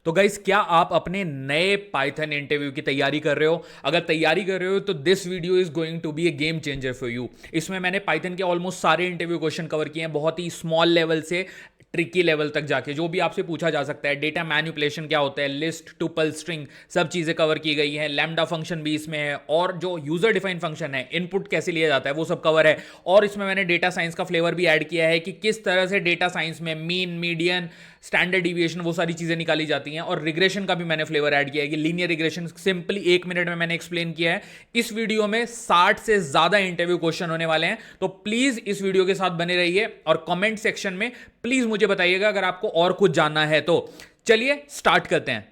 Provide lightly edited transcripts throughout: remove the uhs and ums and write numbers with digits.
तो गाइस, क्या आप अपने नए पाइथन इंटरव्यू की तैयारी कर रहे हो? अगर तैयारी कर रहे हो तो this video is going to be a game changer for you. इसमें मैंने पाइथन के ऑलमोस्ट सारे इंटरव्यू क्वेश्चन कवर किए हैं, बहुत ही स्मॉल लेवल से ट्रिकी लेवल तक जाके जो भी आपसे पूछा जा सकता है। डेटा मैनिपुलेशन क्या होता है, लिस्ट, टुपल, स्ट्रिंग, सब चीजें कवर की गई हैं। लैम्डा फंक्शन भी इसमें है, और जो यूजर डिफाइंड फंक्शन है, इनपुट कैसे लिया जाता है, वो सब कवर है। और इसमें मैंने डेटा साइंस का फ्लेवर भी ऐड किया है कि किस तरह से डेटा साइंस में मीन, मीडियन, स्टैंडर्ड डिविएशन, वो सारी चीजें निकाली जाती हैं। और रिग्रेशन का भी मैंने फ्लेवर ऐड किया है कि लीनियर रिग्रेशन सिंपली 1 मिनट में मैंने एक्सप्लेन किया है। इस वीडियो में 60 से ज्यादा इंटरव्यू क्वेश्चन होने वाले हैं, तो प्लीज इस वीडियो के साथ बने रहिए और कमेंट सेक्शन में प्लीज मुझे बताइएगा अगर आपको और कुछ जानना है तो। चलिए स्टार्ट करते हैं।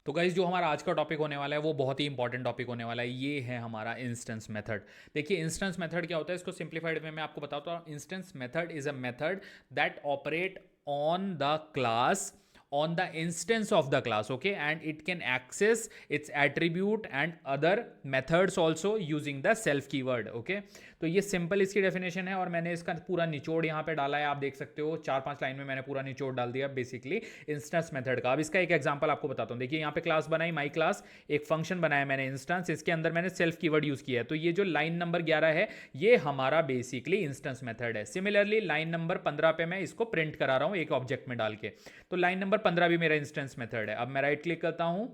तो गाइज, जो हमारा आज का टॉपिक होने वाला है वो बहुत ही इंपॉर्टेंट टॉपिक होने वाला है। ये है हमारा इंस्टेंस मेथड। देखिए, इंस्टेंस मेथड क्या होता है, इसको सिंप्लीफाइड में मैं आपको बताता हूँ। Instance method is a method that operate on the class, on the instance of the class, okay, and it can access its attribute and other methods also using the self keyword, okay। तो ये simple इसकी definition है, और मैंने इसका पूरा निचोड़ यहाँ पे डाला है। आप देख सकते हो 4-5 लाइन में मैंने पूरा निचोड़ डाल दिया बेसिकली इंस्टेंस मेथड का। अब इसका एक एग्जांपल आपको बताता हूँ। देखिए, यहाँ पे क्लास बनाई माई क्लास, एक फंक्शन बनाया मैंने इंस्टेंस, इसके अंदर मैंने सेल्फ कीवर्ड यूज किया है। तो ये जो लाइन नंबर 11 है, ये हमारा बेसिकली इंस्टेंस मेथड है। सिमिलरली लाइन नंबर 15 पे मैं इसको प्रिंट करा रहा हूँ एक ऑब्जेक्ट में डाल के, तो लाइन नंबर 15 भी मेरा इंस्टेंस मेथड है। अब मैं राइट क्लिक करता हूँ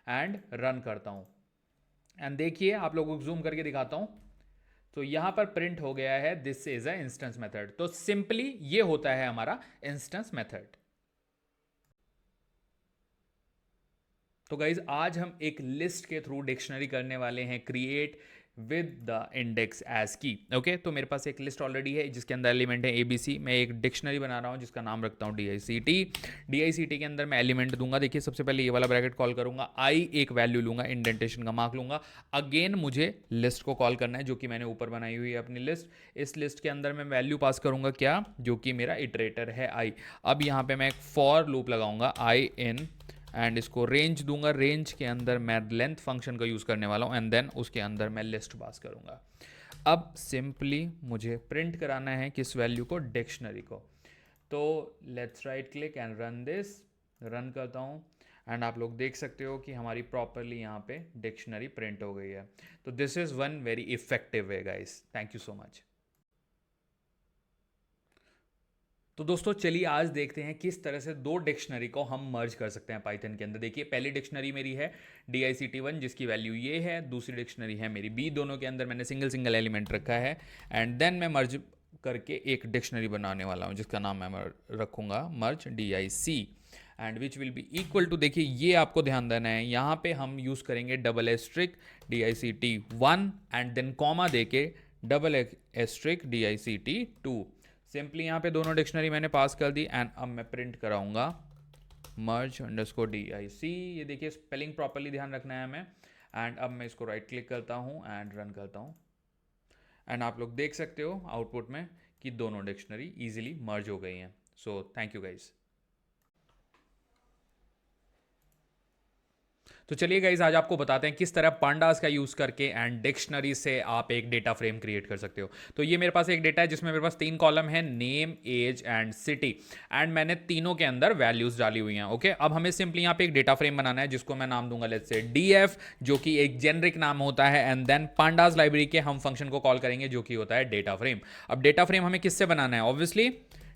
एंड रन करता हूँ, एंड देखिए आप लोगों को जूम करके दिखाता हूँ, तो यहां पर प्रिंट हो गया है this is a instance method. तो सिंपली ये होता है हमारा इंस्टेंस मेथड। तो गाइज, आज हम एक लिस्ट के थ्रू डिक्शनरी करने वाले हैं create with the index as key, okay. तो मेरे पास एक लिस्ट ऑलरेडी है जिसके अंदर एलिमेंट है ABC। मैं एक डिक्शनरी बना रहा हूँ जिसका नाम रखता हूँ DICT। DICT के अंदर मैं एलिमेंट दूंगा। देखिए, सबसे पहले ये वाला ब्रैकेट कॉल करूंगा, आई एक वैल्यू लूंगा, इंडेंटेशन का मार्क लूंगा। अगेन मुझे लिस्ट को कॉल करना है जो कि मैंने ऊपर बनाई हुई है अपनी लिस्ट। इस लिस्ट के अंदर मैं वैल्यू पास करूंगा क्या, जो कि मेरा इटरेटर है आई। अब यहाँ पे मैं एक फॉर लूप लगाऊंगा आई इन, एंड इसको रेंज दूंगा। रेंज के अंदर मैं लेंथ फंक्शन का यूज़ करने वाला हूँ, एंड देन उसके अंदर मैं लिस्ट पास करूँगा। अब सिंपली मुझे प्रिंट कराना है किस वैल्यू को, डिक्शनरी को। तो let's write click and run this. Run करता हूँ, एंड आप लोग देख सकते हो कि हमारी प्रॉपरली यहाँ पे डिक्शनरी प्रिंट हो गई है। तो this is one very effective way guys. Thank you so much. तो दोस्तों, चलिए आज देखते हैं किस तरह से दो डिक्शनरी को हम मर्ज कर सकते हैं पाइथन के अंदर। देखिए, पहली डिक्शनरी मेरी है DICT1 जिसकी वैल्यू ये है, दूसरी डिक्शनरी है मेरी B। दोनों के अंदर मैंने सिंगल सिंगल एलिमेंट रखा है, एंड देन मैं मर्ज करके एक डिक्शनरी बनाने वाला हूँ जिसका नाम मैं रखूँगा merge DIC, and which will be equal to, देखिए ये आपको ध्यान देना है, यहाँ पे हम यूज़ करेंगे double asterisk DICT1 and then comma देके डबल एस्ट्रिक DICT2। सिंपली यहाँ पे दोनों डिक्शनरी मैंने पास कर दी, एंड अब मैं प्रिंट कराऊंगा मर्ज अंडरस्कोर DIC। ये देखिए, स्पेलिंग प्रॉपरली ध्यान रखना है हमें। एंड अब मैं इसको राइट क्लिक करता हूँ एंड रन करता हूँ, एंड आप लोग देख सकते हो आउटपुट में कि दोनों डिक्शनरी इजीली मर्ज हो गई हैं। सो थैंक यू गाइज। तो चलिए गाइज, आज आपको बताते हैं किस तरह पांडास का यूज करके एंड डिक्शनरी से आप एक डेटा फ्रेम क्रिएट कर सकते हो। तो ये मेरे पास एक डेटा है जिसमें मेरे पास 3 कॉलम है, name, age and city, and मैंने तीनों के अंदर वैल्यूज डाली हुई हैं, ओके। अब हमें सिंपली यहाँ पे एक डेटा फ्रेम बनाना है जिसको मैं नाम दूंगा लेट्स से DF, जो कि एक जेनरिक नाम होता है, एंड देन पांडास लाइब्रेरी के हम फंक्शन को कॉल करेंगे जो कि होता है डेटा फ्रेम। अब डेटा फ्रेम हमें किससे बनाना है, ऑब्वियसली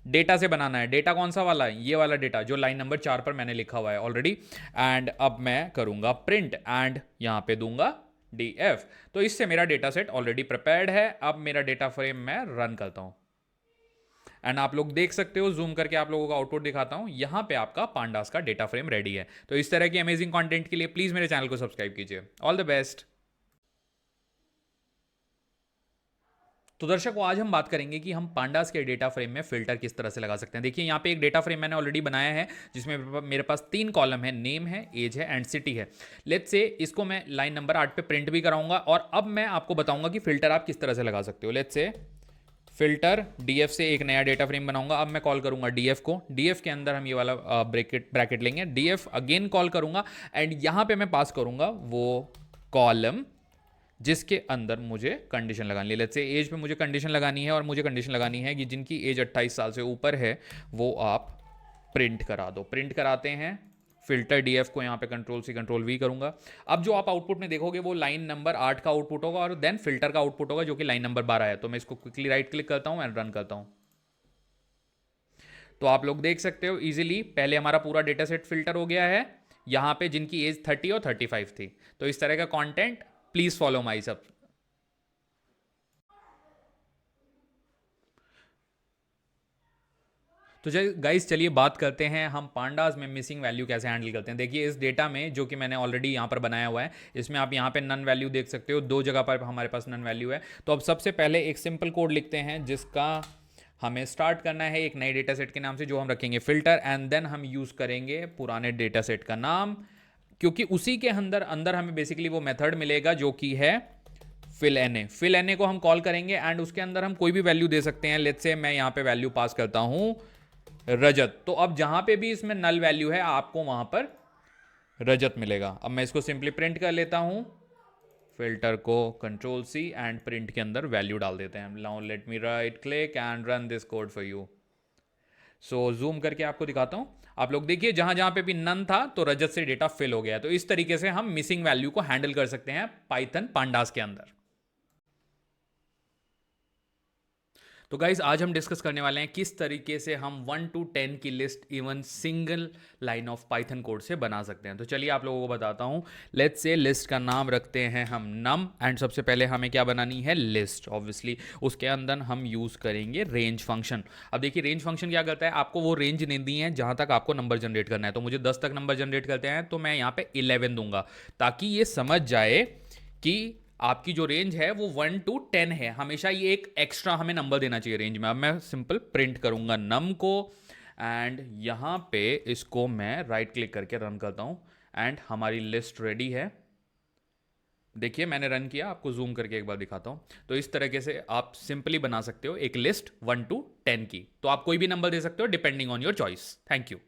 डेटा से बनाना है। डेटा कौन सा वाला है, ये वाला डेटा जो लाइन नंबर 4 पर मैंने लिखा हुआ है ऑलरेडी। एंड अब मैं करूंगा प्रिंट, एंड यहां पे दूंगा DF। तो इससे मेरा डेटा सेट ऑलरेडी प्रिपेयर्ड है। अब मेरा डेटा फ्रेम मैं रन करता हूं, एंड आप लोग देख सकते हो, जूम करके आप लोगों का आउटपुट दिखाता हूं, यहां पे आपका पांडास का डेटा फ्रेम रेडी है। तो इस तरह की अमेजिंग कंटेंट के लिए प्लीज मेरे चैनल को सब्सक्राइब कीजिए। All the best. तो दर्शकों, आज हम बात करेंगे कि हम पांडास के डेटा फ्रेम में फिल्टर किस तरह से लगा सकते हैं। देखिए, यहाँ पे एक डेटा फ्रेम मैंने ऑलरेडी बनाया है जिसमें मेरे पास 3 कॉलम है, नेम है, एज है एंड सिटी है। लेट्स से इसको मैं लाइन नंबर 8 पे प्रिंट भी कराऊंगा, और अब मैं आपको बताऊंगा कि फिल्टर आप किस तरह से लगा सकते हो। लेट्स से फिल्टर DF से एक नया डेटा फ्रेम बनाऊंगा। अब मैं कॉल करूंगा DF को। DF के अंदर हम ये वाला ब्रैकेट लेंगे, DF अगेन कॉल करूंगा, एंड यहां पे मैं पास करूंगा वो कॉलम जिसके अंदर मुझे कंडीशन लगानी है। लेट्स से एज पे मुझे कंडीशन लगानी है, और मुझे कंडीशन लगानी है कि जिनकी एज 28 साल से ऊपर है वो आप प्रिंट करा दो। प्रिंट कराते हैं, फिल्टर डीएफ को यहाँ पे कंट्रोल सी कंट्रोल वी करूंगा। अब जो आप आउटपुट में देखोगे वो लाइन नंबर 8 का आउटपुट होगा और देन फिल्टर का आउटपुट होगा जो कि लाइन नंबर 12 है। तो मैं इसको क्विकली राइट क्लिक करता हूँ एंड रन करता हूँ। तो आप लोग देख सकते हो इजीली पहले हमारा पूरा डेटा सेट फिल्टर हो गया है, यहाँ पे जिनकी एज 30 और 35 थी। तो इस तरह का कंटेंट प्लीज फॉलो माई सब। तो गाइस चलिए बात करते हैं हम पांडास में मिसिंग वैल्यू कैसे हैंडल करते हैं। देखिए इस डेटा में जो कि मैंने ऑलरेडी यहाँ पर बनाया हुआ है, इसमें आप यहाँ पे नन वैल्यू देख सकते हो, दो जगह पर हमारे पास नन वैल्यू है। तो अब सबसे पहले एक सिंपल कोड लिखते हैं जिसका हमें स्टार्ट करना है एक नए डेटा सेट के नाम से, जो हम रखेंगे फिल्टर, एंड देन हम यूज़ करेंगे पुराने डेटा सेट का नाम, क्योंकि उसी के अंदर अंदर हमें बेसिकली वो मेथड मिलेगा जो कि है fill N A. Fill N A को हम कॉल करेंगे एंड उसके अंदर हम कोई भी वैल्यू दे सकते हैं। लेट्स से मैं यहाँ पे वैल्यू पास करता हूँ रजत। तो अब जहां पे भी इसमें नल वैल्यू है आपको वहां पर रजत मिलेगा। अब मैं इसको सिंपली प्रिंट कर लेता हूं, फिल्टर को कंट्रोल सी एंड प्रिंट के अंदर वैल्यू डाल देते हैं। Now let me right click and run this code for you. So zoom करके आपको दिखाता हूं। आप लोग देखिए जहां जहां पे भी नन था तो रजत से डेटा फिल हो गया। तो इस तरीके से हम मिसिंग वैल्यू को हैंडल कर सकते हैं पाइथन पांडास के अंदर। तो गाइज आज हम डिस्कस करने वाले हैं किस तरीके से हम 1 to 10 की list even single line of Python code से बना सकते हैं। तो चलिए आप लोगों को बताता हूं। लेट्स से लिस्ट का नाम रखते हैं हम नम, एंड सबसे पहले हमें क्या बनानी है, लिस्ट। ऑब्वियसली उसके अंदर हम यूज़ करेंगे रेंज फंक्शन। अब देखिए रेंज फंक्शन क्या करता है, आपको वो रेंज नहीं दी है जहां तक आपको नंबर जनरेट करना है। तो मुझे 10 तक नंबर जनरेट करते हैं तो मैं यहाँ पे 11 दूंगा, ताकि ये समझ जाए कि आपकी जो रेंज है वो 1 to 10 है। हमेशा ये एक एक्स्ट्रा हमें नंबर देना चाहिए रेंज में। अब मैं सिंपल प्रिंट करूंगा नम को एंड यहाँ पे इसको मैं राइट क्लिक करके रन करता हूँ एंड हमारी लिस्ट रेडी है। देखिए मैंने रन किया, आपको जूम करके एक बार दिखाता हूँ। तो इस तरीके से आप सिंपली बना सकते हो एक लिस्ट 1 to 10 की। तो आप कोई भी नंबर दे सकते हो depending on your choice. Thank you.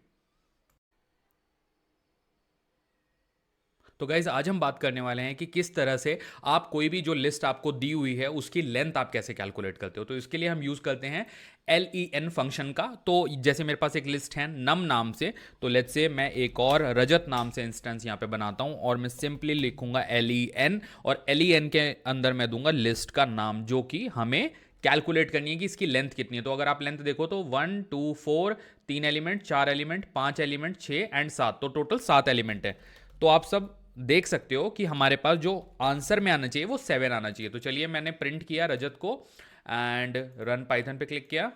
तो गाइज आज हम बात करने वाले हैं कि किस तरह से आप कोई भी जो लिस्ट आपको दी हुई है उसकी लेंथ आप कैसे कैलकुलेट करते हो। तो इसके लिए हम यूज़ करते हैं len फंक्शन का। तो जैसे मेरे पास एक लिस्ट है नम नाम से, तो लेट्स से मैं एक और रजत नाम से इंस्टेंस यहाँ पे बनाता हूँ और मैं सिंपली लिखूंगा len, और len के अंदर मैं दूंगा लिस्ट का नाम, जो कि हमें कैलकुलेट करनी है कि इसकी लेंथ कितनी है। तो अगर आप लेंथ देखो तो 1 2 4 3 एलिमेंट, 4 एलिमेंट, 5 एलिमेंट, 6 एंड 7, तो टोटल 7 एलिमेंट है। तो आप सब देख सकते हो कि हमारे पास जो आंसर में आना चाहिए वो 7 आना चाहिए। तो चलिए मैंने प्रिंट किया रजत को एंड रन पाइथन पे क्लिक किया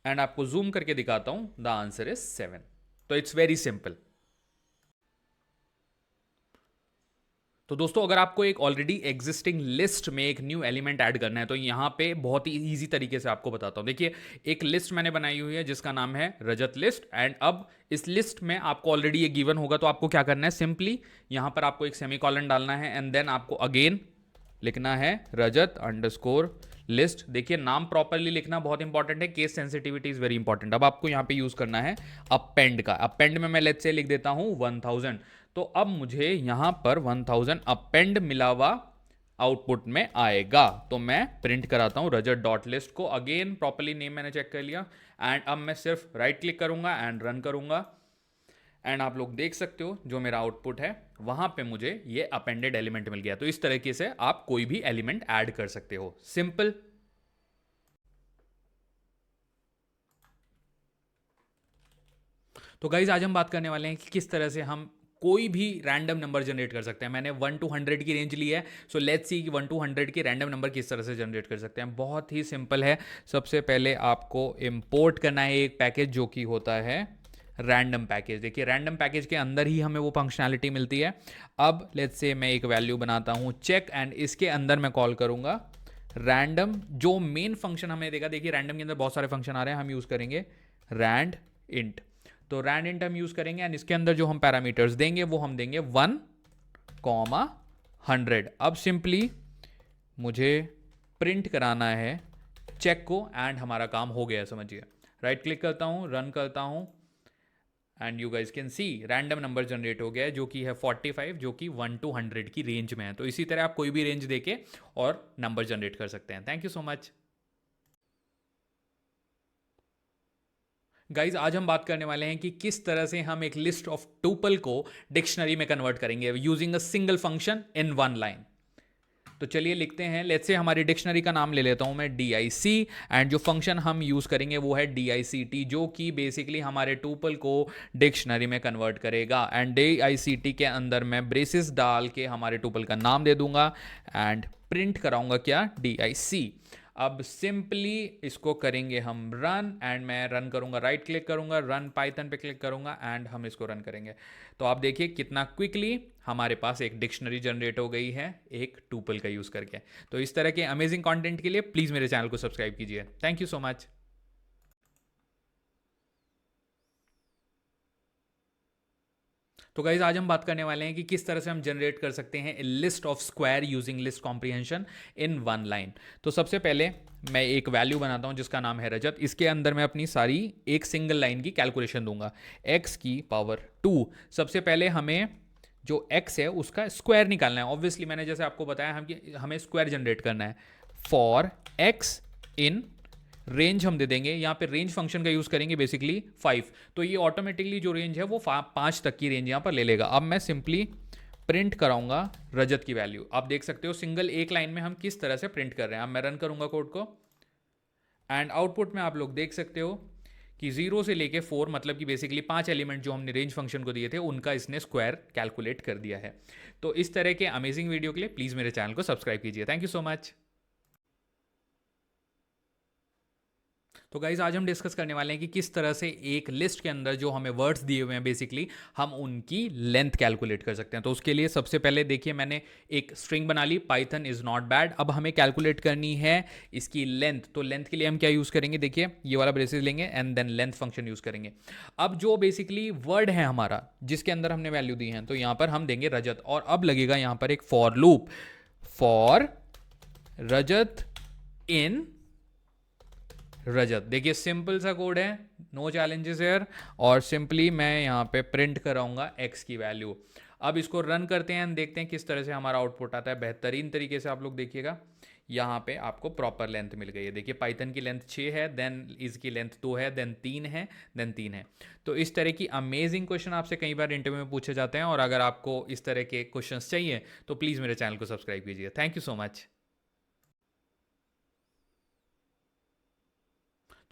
एंड आपको जूम करके दिखाता हूं, द आंसर इज 7। तो इट्स वेरी सिंपल। तो दोस्तों अगर आपको एक ऑलरेडी एग्जिस्टिंग लिस्ट में एक न्यू एलिमेंट ऐड करना है तो यहाँ पे बहुत ही ईजी तरीके से आपको बताता हूँ। देखिए एक लिस्ट मैंने बनाई हुई है जिसका नाम है रजत लिस्ट, एंड अब इस लिस्ट में आपको ऑलरेडी ये गिवन होगा। तो आपको क्या करना है, सिंपली यहाँ पर आपको एक सेमीकोलन डालना है एंड देन आपको अगेन लिखना है रजत अंडरस्कोर लिस्ट। देखिए नाम प्रॉपरली लिखना बहुत इंपॉर्टेंट है, case sensitivity is very important. अब आपको यहाँ पे यूज करना है अपेंड का। अपेंड में मैं लेट्स से लिख देता हूँ 1000। तो अब मुझे यहां पर 1000 अपेंड मिला हुआ आउटपुट में आएगा। तो मैं प्रिंट कराता हूं रजत डॉट लिस्ट को। अगेन प्रॉपरली नेम मैंने चेक कर लिया एंड अब मैं सिर्फ राइट क्लिक करूंगा एंड रन करूंगा एंड आप लोग देख सकते हो जो मेरा आउटपुट है वहां पे मुझे ये अपेंडेड एलिमेंट मिल गया। तो इस तरीके से आप कोई भी एलिमेंट ऐड कर सकते हो, सिंपल। तो गाइज आज हम बात करने वाले हैं कि किस तरह से हम कोई भी रैंडम नंबर जनरेट कर सकते हैं। मैंने 1 to 100 की रेंज ली है, सो लेट्स सी कि 1 to 100 की रैंडम नंबर किस तरह से जनरेट कर सकते हैं। बहुत ही सिंपल है। सबसे पहले आपको इंपोर्ट करना है एक पैकेज जो कि होता है रैंडम पैकेज। देखिए रैंडम पैकेज के अंदर ही हमें वो फंक्शनैलिटी मिलती है। अब लेट्स से मैं एक वैल्यू बनाता हूँ चेक एंड इसके अंदर मैं कॉल करूँगा रैंडम। जो मेन फंक्शन हमें देगा, देखिए रैंडम के अंदर बहुत सारे फंक्शन आ रहे हैं, हम यूज़ करेंगे रैंड इंट। तो रैंड इंट हम यूज करेंगे एंड इसके अंदर जो हम पैरामीटर्स देंगे वो हम देंगे 1, 100। अब सिंपली मुझे प्रिंट कराना है चेक को एंड हमारा काम हो गया, समझिए। राइट क्लिक करता हूं, रन करता हूं and you guys can see random number generate हो गया है जो कि है 45, जो कि 1 to 100 की रेंज में है। तो इसी तरह आप कोई भी रेंज देके और नंबर जनरेट कर सकते हैं। Thank you so much. Guys आज हम बात करने वाले हैं कि किस तरह से हम एक लिस्ट ऑफ टुपल को डिक्शनरी में कन्वर्ट करेंगे using a single function in one line. तो चलिए लिखते हैं, लेट्स से हमारी डिक्शनरी का नाम ले लेता हूं मैं DIC, एंड जो फंक्शन हम यूज करेंगे वो है DICT, जो कि बेसिकली हमारे टुपल को डिक्शनरी में कन्वर्ट करेगा। एंड DICT के अंदर मैं ब्रेसेस डाल के हमारे टुपल का नाम दे दूंगा एंड प्रिंट कराऊंगा क्या, DIC। अब सिंपली इसको करेंगे हम रन, एंड मैं रन करूंगा, राइट क्लिक करूंगा, रन पाइथन पे क्लिक करूंगा एंड हम इसको रन करेंगे। तो आप देखिए कितना क्विकली हमारे पास एक डिक्शनरी जनरेट हो गई है एक टुपल का यूज करके। तो इस तरह के अमेजिंग कंटेंट के लिए प्लीज मेरे चैनल को सब्सक्राइब कीजिए। Thank you so much. तो गाइज आज हम बात करने वाले हैं कि किस तरह से हम जनरेट कर सकते हैं list of square using list comprehension in one line. तो सबसे पहले मैं एक वैल्यू बनाता हूं जिसका नाम है रजत। इसके अंदर मैं अपनी सारी एक सिंगल लाइन की कैलकुलेशन दूंगा, x की पावर 2। सबसे पहले हमें जो x है उसका स्क्वायर निकालना है। ऑब्वियसली मैंने जैसे आपको बताया हमें स्क्वायर जनरेट करना है। फॉर x इन रेंज हम दे देंगे, यहाँ पे रेंज फंक्शन का यूज करेंगे बेसिकली 5। तो ये ऑटोमेटिकली जो रेंज है वो 5 तक की रेंज यहाँ पर ले लेगा। अब मैं सिंपली प्रिंट कराऊंगा रजत की वैल्यू। आप देख सकते हो सिंगल एक लाइन में हम किस तरह से प्रिंट कर रहे हैं। अब मैं रन करूंगा कोड को एंड आउटपुट में आप लोग देख सकते हो कि 0 से लेके 4, मतलब कि बेसिकली 5 एलिमेंट जो हमने रेंज फंक्शन को दिए थे उनका इसने स्क्वायर कैलकुलेट कर दिया है। तो इस तरह के अमेजिंग वीडियो के लिए प्लीज मेरे चैनल को सब्सक्राइब कीजिए। Thank you so much. तो गाइज आज हम डिस्कस करने वाले हैं कि किस तरह से एक लिस्ट के अंदर जो हमें वर्ड्स दिए हुए हैं बेसिकली हम उनकी लेंथ कैलकुलेट कर सकते हैं। तो उसके लिए सबसे पहले देखिए मैंने एक स्ट्रिंग बना ली, पाइथन इज नॉट बैड। अब हमें कैलकुलेट करनी है इसकी लेंथ। तो लेंथ के लिए हम क्या यूज करेंगे, देखिए ये वाला ब्रेसेस लेंगे and then length function use करेंगे। अब जो बेसिकली वर्ड है हमारा जिसके अंदर हमने वैल्यू दी है, तो यहां पर हम देंगे रजत, और अब लगेगा यहां पर एक फॉर लूप, फॉर रजत इन रजत। देखिए सिंपल सा कोड है, नो चैलेंजेस हेयर। और सिंपली मैं यहाँ पे प्रिंट कराऊंगा x की वैल्यू। अब इसको रन करते हैं, देखते हैं किस तरह से हमारा आउटपुट आता है बेहतरीन तरीके से। आप लोग देखिएगा यहाँ पे आपको प्रॉपर लेंथ मिल गई है। देखिए पाइथन की लेंथ 6 है, देन इसकी लेंथ 2 है, देन 3 है, देन 3 है। तो इस तरह की अमेजिंग क्वेश्चन आपसे कई बार इंटरव्यू में पूछे जाते हैं, और अगर आपको इस तरह के क्वेश्चन चाहिए तो प्लीज़ मेरे चैनल को सब्सक्राइब कीजिए। Thank you so much.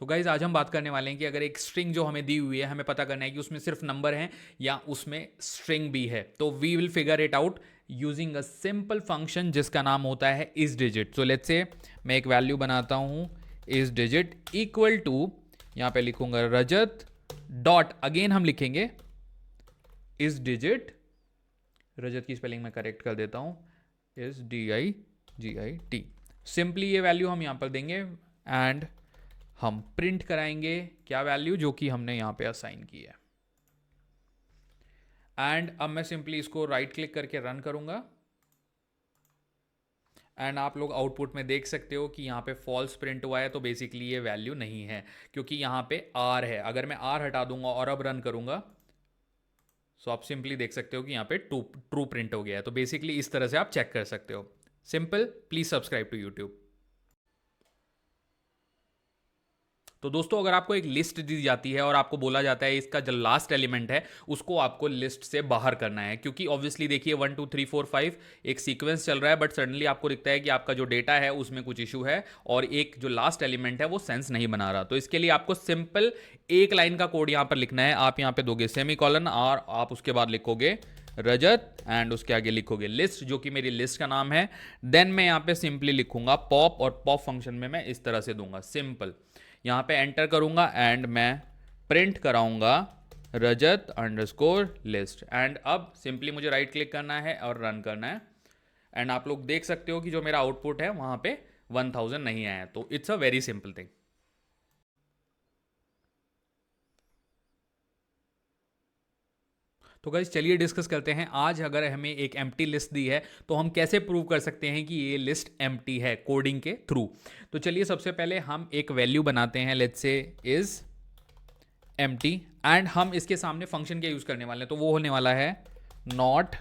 तो गाइज आज हम बात करने वाले हैं कि अगर एक स्ट्रिंग जो हमें दी हुई है हमें पता करना है कि उसमें सिर्फ नंबर हैं या उसमें स्ट्रिंग भी है। तो we will figure it out using a simple function जिसका नाम होता है is digit. So let's say मैं एक वैल्यू बनाता हूं इज डिजिट इक्वल टू, यहां पे लिखूंगा रजत डॉट, अगेन हम लिखेंगे इज डिजिट, रजत की स्पेलिंग में करेक्ट कर देता हूं, इज DIGIT। सिंपली ये वैल्यू हम यहां पर देंगे एंड हम प्रिंट कराएंगे क्या वैल्यू, जो कि हमने यहां पे असाइन की है। एंड अब मैं सिंपली इसको राइट क्लिक करके रन करूंगा एंड आप लोग आउटपुट में देख सकते हो कि यहाँ पे फॉल्स प्रिंट हुआ है। तो बेसिकली ये वैल्यू नहीं है क्योंकि यहाँ पे R है। अगर मैं R हटा दूंगा और अब रन करूंगा तो आप सिंपली देख सकते हो कि यहाँ पे ट्रू प्रिंट हो गया है। तो बेसिकली इस तरह से आप चेक कर सकते हो। Simple, please subscribe to YouTube. तो दोस्तों अगर आपको एक लिस्ट दी जाती है और आपको बोला जाता है इसका जो लास्ट एलिमेंट है उसको आपको लिस्ट से बाहर करना है, क्योंकि ऑब्वियसली देखिए 1 2 3 4 5 एक सीक्वेंस चल रहा है, बट सडनली आपको दिखता है कि आपका जो डेटा है उसमें कुछ इशू है और एक जो लास्ट एलिमेंट है वो सेंस नहीं बना रहा। तो इसके लिए आपको सिंपल एक लाइन का कोड यहां पर लिखना है। आप यहां पर दोगे सेमीकोलन और आप उसके बाद लिखोगे रजत एंड उसके आगे लिखोगे लिस्ट, जो कि मेरी लिस्ट का नाम है। देन मैं यहां पे सिंपली लिखूंगा पॉप, और पॉप फंक्शन में मैं इस तरह से दूंगा सिंपल, यहां पे एंटर करूंगा एंड मैं प्रिंट कराऊंगा रजत अंडरस्कोर लिस्ट। एंड अब सिंपली मुझे राइट क्लिक करना है और रन करना है एंड आप लोग देख सकते हो कि जो मेरा आउटपुट है वहां पे 1000 नहीं आया। तो it's a very simple thing. तो गाइस चलिए डिस्कस करते हैं, आज अगर हमें एक एम्प्टी लिस्ट दी है तो हम कैसे प्रूव कर सकते हैं कि ये लिस्ट एम्प्टी है कोडिंग के थ्रू। तो चलिए सबसे पहले हम एक वैल्यू बनाते हैं, let's say is empty, and हम इसके सामने फंक्शन क्या यूज करने वाले हैं, तो वो होने वाला है नॉट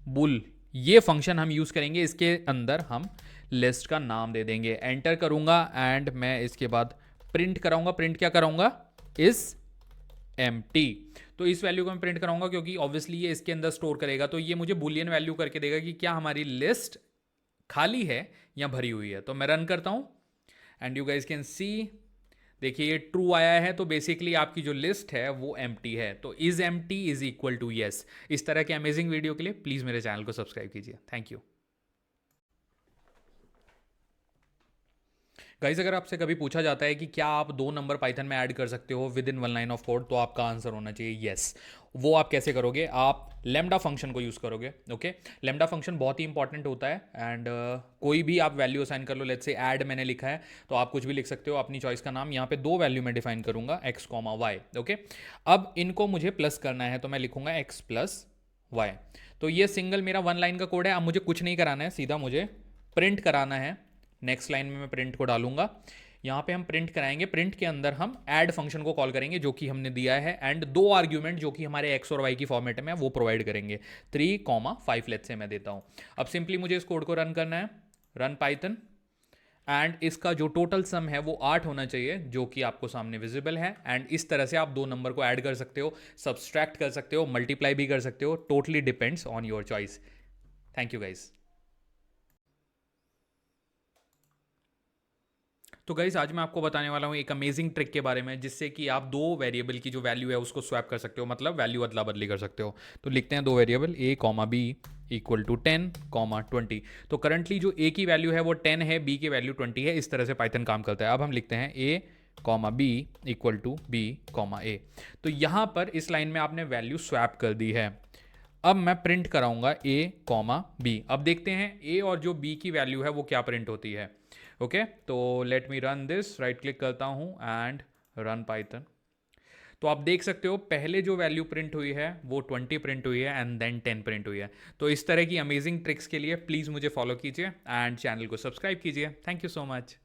बुल। ये फंक्शन हम यूज करेंगे, इसके अंदर हम लिस्ट का नाम दे देंगे। एंटर करूंगा एंड मैं इसके बाद प्रिंट कराऊंगा। प्रिंट क्या कराऊंगा, इज एम्प्टी। तो इस वैल्यू को मैं प्रिंट कराऊंगा क्योंकि ऑब्वियसली ये इसके अंदर स्टोर करेगा, तो ये मुझे बुलियन वैल्यू करके देगा कि क्या हमारी लिस्ट खाली है या भरी हुई है। तो मैं रन करता हूं and you guys can see, देखिए ये ट्रू आया है, तो बेसिकली आपकी जो लिस्ट है वो एम्प्टी है। तो is empty is equal to yes. इस तरह के अमेजिंग वीडियो के लिए प्लीज मेरे चैनल को सब्सक्राइब कीजिए। Thank you guys. अगर आपसे कभी पूछा जाता है कि क्या आप 2 नंबर पाइथन में ऐड कर सकते हो with in 1 line of code, तो आपका आंसर होना चाहिए येस। वो आप कैसे करोगे, आप लेमडा फंक्शन को यूज़ करोगे। ओके, लेमडा फंक्शन बहुत ही इंपॉर्टेंट होता है एंड कोई भी आप वैल्यू असाइन कर लो। लेट्स से ऐड मैंने लिखा है तो आप कुछ भी लिख सकते हो अपनी चॉइस का नाम। यहाँ पे 2 वैल्यू मैं डिफाइन करूंगा x कॉमा वाई। ओके, अब इनको मुझे प्लस करना है तो मैं लिखूंगा x प्लस वाई। तो ये सिंगल मेरा 1 लाइन का कोड है। अब मुझे कुछ नहीं कराना है, सीधा मुझे प्रिंट कराना है। नेक्स्ट लाइन में मैं प्रिंट को डालूंगा, यहाँ पे हम प्रिंट कराएंगे। प्रिंट के अंदर हम ऐड फंक्शन को कॉल करेंगे जो कि हमने दिया है एंड 2 आर्ग्यूमेंट जो कि हमारे एक्स और वाई की फॉर्मेट में वो प्रोवाइड करेंगे। 3, 5 लेट से मैं देता हूँ। अब सिंपली मुझे इस कोड को रन करना है, रन पाइथन, एंड इसका जो टोटल सम है वो 8 होना चाहिए जो कि आपको सामने विजिबल है। एंड इस तरह से आप 2 नंबर को ऐड कर सकते हो, सब्सट्रैक्ट कर सकते हो, मल्टीप्लाई भी कर सकते हो। Totally depends on your choice. Thank you guys. तो गाइस आज मैं आपको बताने वाला हूँ एक अमेजिंग ट्रिक के बारे में जिससे कि आप 2 वेरिएबल की जो वैल्यू है उसको स्वैप कर सकते हो, मतलब वैल्यू अदला बदली कर सकते हो। तो लिखते हैं 2 variable a comma B equal to 10 comma 20। तो करंटली जो a की वैल्यू है वो 10 है, b की वैल्यू 20 है। इस तरह से पाइथन काम करता है। अब हम लिखते हैं a comma B equal to B comma A. तो यहाँ पर इस लाइन में आपने वैल्यू स्वैप कर दी है। अब मैं प्रिंट कराऊंगा a कॉमा बी। अब देखते हैं a और जो b की वैल्यू है वो क्या प्रिंट होती है। ओके, तो let me run this. Right click करता हूँ एंड रन पाइथन। तो आप देख सकते हो पहले जो वैल्यू प्रिंट हुई है वो 20 प्रिंट हुई है एंड देन 10 प्रिंट हुई है। तो इस तरह की अमेजिंग ट्रिक्स के लिए प्लीज़ मुझे फॉलो कीजिए एंड चैनल को सब्सक्राइब कीजिए। Thank you so much.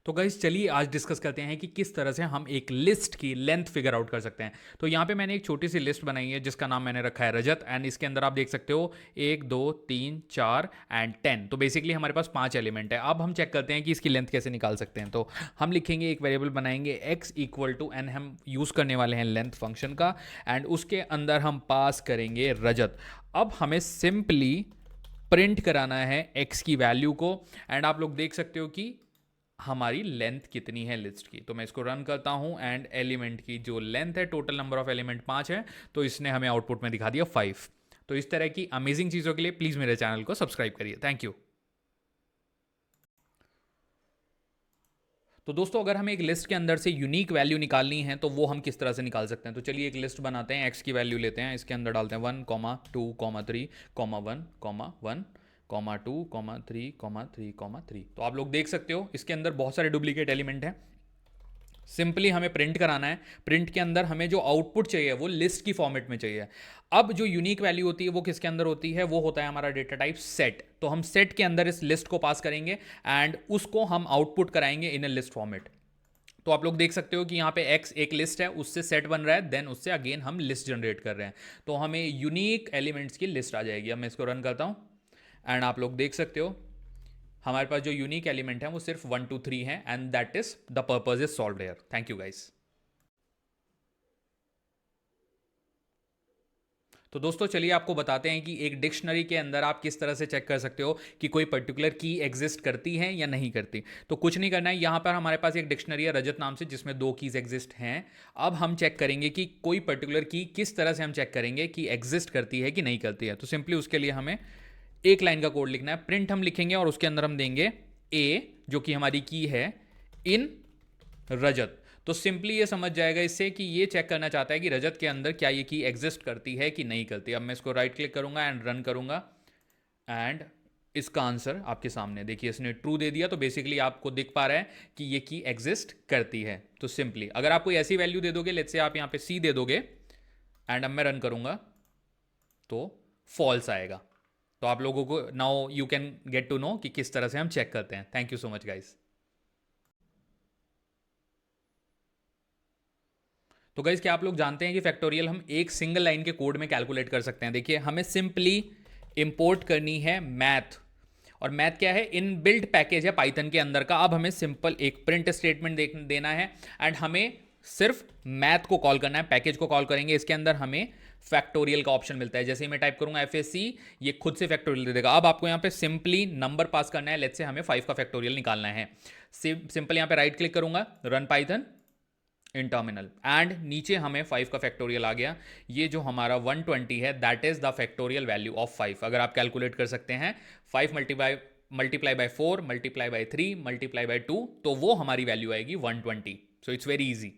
तो गाइस चलिए आज डिस्कस करते हैं कि किस तरह से हम एक लिस्ट की लेंथ फिगर आउट कर सकते हैं। तो यहाँ पे मैंने एक छोटी सी लिस्ट बनाई है जिसका नाम मैंने रखा है रजत, एंड इसके अंदर आप देख सकते हो 1, 2, 3, 4 एंड 10। तो बेसिकली हमारे पास 5 एलिमेंट है। अब हम चेक करते हैं कि इसकी लेंथ कैसे निकाल सकते हैं। तो हम लिखेंगे एक वेरिएबल बनाएंगे x इक्वल टू एन, हम यूज़ करने वाले हैं लेंथ फंक्शन का, एंड उसके अंदर हम पास करेंगे रजत। अब हमें सिंपली प्रिंट कराना है x की वैल्यू को, एंड आप लोग देख सकते हो कि हमारी लेंथ कितनी है लिस्ट की। तो मैं इसको रन करता हूं एंड एलिमेंट की जो लेंथ है, टोटल नंबर ऑफ एलिमेंट 5 है, तो इसने हमें आउटपुट में दिखा दिया 5। तो इस तरह की अमेजिंग चीज़ों के लिए प्लीज़ मेरे चैनल को सब्सक्राइब करिए। Thank you. तो दोस्तों अगर हमें एक लिस्ट के अंदर से यूनिक वैल्यू निकालनी है तो वो हम किस तरह से निकाल सकते हैं। तो चलिए एक लिस्ट बनाते हैं, एक्स की वैल्यू लेते हैं, इसके अंदर डालते हैं 1, 2, 3, 1, 1, 2, 3, 3, 3। तो आप लोग देख सकते हो इसके अंदर बहुत सारे डुप्लीकेट एलिमेंट हैं। सिंपली हमें प्रिंट कराना है। प्रिंट के अंदर हमें जो आउटपुट चाहिए वो लिस्ट की फॉर्मेट में चाहिए। अब जो यूनिक वैल्यू होती है वो किसके अंदर होती है, वो होता है हमारा डेटा टाइप सेट। तो हम सेट के अंदर इस लिस्ट को पास करेंगे एंड उसको हम आउटपुट कराएंगे इन ए लिस्ट फॉर्मेट। तो आप लोग देख सकते हो कि यहाँ पे x एक लिस्ट है, उससे सेट बन रहा है, देन उससे अगेन हम लिस्ट जनरेट कर रहे हैं, तो हमें यूनिक एलिमेंट्स की लिस्ट आ जाएगी। अब मैं इसको रन करता हूँ एंड आप लोग देख सकते हो हमारे पास जो यूनिक एलिमेंट है वो सिर्फ 1, 2, 3 है, and that is the purpose is solve here. Thank you guys. तो दोस्तों चलिए आपको बताते हैं कि एक डिक्शनरी के अंदर आप किस तरह से चेक कर सकते हो कि कोई पर्टिकुलर की एग्जिस्ट करती है या नहीं करती। तो कुछ नहीं करना है, यहाँ पर हमारे पास एक डिक्शनरी है रजत नाम से जिसमें 2 कीज एग्जिस्ट हैं। अब हम चेक करेंगे कि कोई पर्टिकुलर की किस तरह से हम चेक करेंगे कि एग्जिस्ट करती है कि नहीं करती है। तो सिंपली उसके लिए हमें एक लाइन का कोड लिखना है, प्रिंट हम लिखेंगे और उसके अंदर हम देंगे ए जो कि हमारी की है इन रजत। तो सिंपली ये समझ जाएगा इससे कि ये चेक करना चाहता है कि रजत के अंदर क्या ये की एग्जिस्ट करती है कि नहीं करती। अब मैं इसको राइट क्लिक करूंगा एंड रन करूंगा एंड इसका आंसर आपके सामने देखिए, इसने ट्रू दे दिया। तो बेसिकली आपको दिख पा रहा है कि ये की एग्जिस्ट करती है। तो सिंपली अगर आप कोई ऐसी वैल्यू दे दोगे, लेट्स से आप यहाँ पे सी दे दोगे एंड अब मैं रन करूंगा तो फॉल्स आएगा। तो आप लोगों को now you can get to know कि किस तरह से हम चेक करते हैं। Thank you so much guys. तो गाइस क्या आप लोग जानते हैं कि फैक्टोरियल हम एक सिंगल लाइन के कोड में कैलकुलेट कर सकते हैं। देखिए हमें सिंपली इंपोर्ट करनी है मैथ, और मैथ क्या है, इन बिल्ट पैकेज है पाइथन के अंदर का। अब हमें सिंपल एक प्रिंट स्टेटमेंट देना है एंड हमें सिर्फ मैथ को कॉल करना है, पैकेज को कॉल करेंगे। इसके अंदर हमें फैक्टोरियल का ऑप्शन मिलता है। जैसे ही मैं टाइप करूंगा FAC, ये खुद से फैक्टोरियल दे देगा। अब आपको यहाँ पे सिंपली नंबर पास करना है। लेट्स से हमें 5 का फैक्टोरियल निकालना है। सिंपल यहाँ पे राइट क्लिक करूंगा, run Python in terminal and नीचे हमें 5 का फैक्टोरियल आ गया। ये जो हमारा 120 है that is the factorial value of 5। अगर आप कैलकुलेट कर सकते हैं 5 multiply by 4 multiply by 3 multiply by 2, तो वो हमारी वैल्यू आएगी 120। So it's very easy.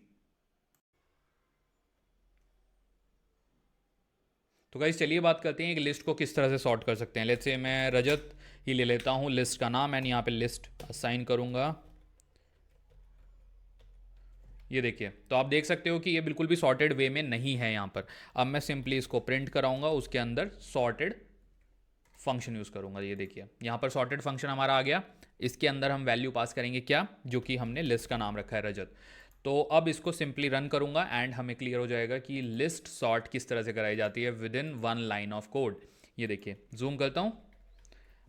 तो गाइस चलिए बात करते हैं कि लिस्ट को किस तरह से सॉर्ट कर सकते हैं। लेट्स से मैं रजत ही ले लेता हूं लिस्ट का नाम एंड यहाँ पे लिस्ट असाइन करूंगा। ये देखिए, तो आप देख सकते हो कि ये बिल्कुल भी सॉर्टेड वे में नहीं है यहाँ पर। अब मैं सिंपली इसको प्रिंट कराऊंगा, उसके अंदर सॉर्टेड फंक्शन यूज़ करूंगा। ये देखिए यहाँ पर सॉर्टेड फंक्शन हमारा आ गया। इसके अंदर हम वैल्यू पास करेंगे क्या, जो कि हमने लिस्ट का नाम रखा है रजत। तो अब इसको सिंपली रन करूंगा एंड हमें क्लियर हो जाएगा कि लिस्ट सॉर्ट किस तरह से कराई जाती है with in 1 line of code. ये देखिए जूम करता हूँ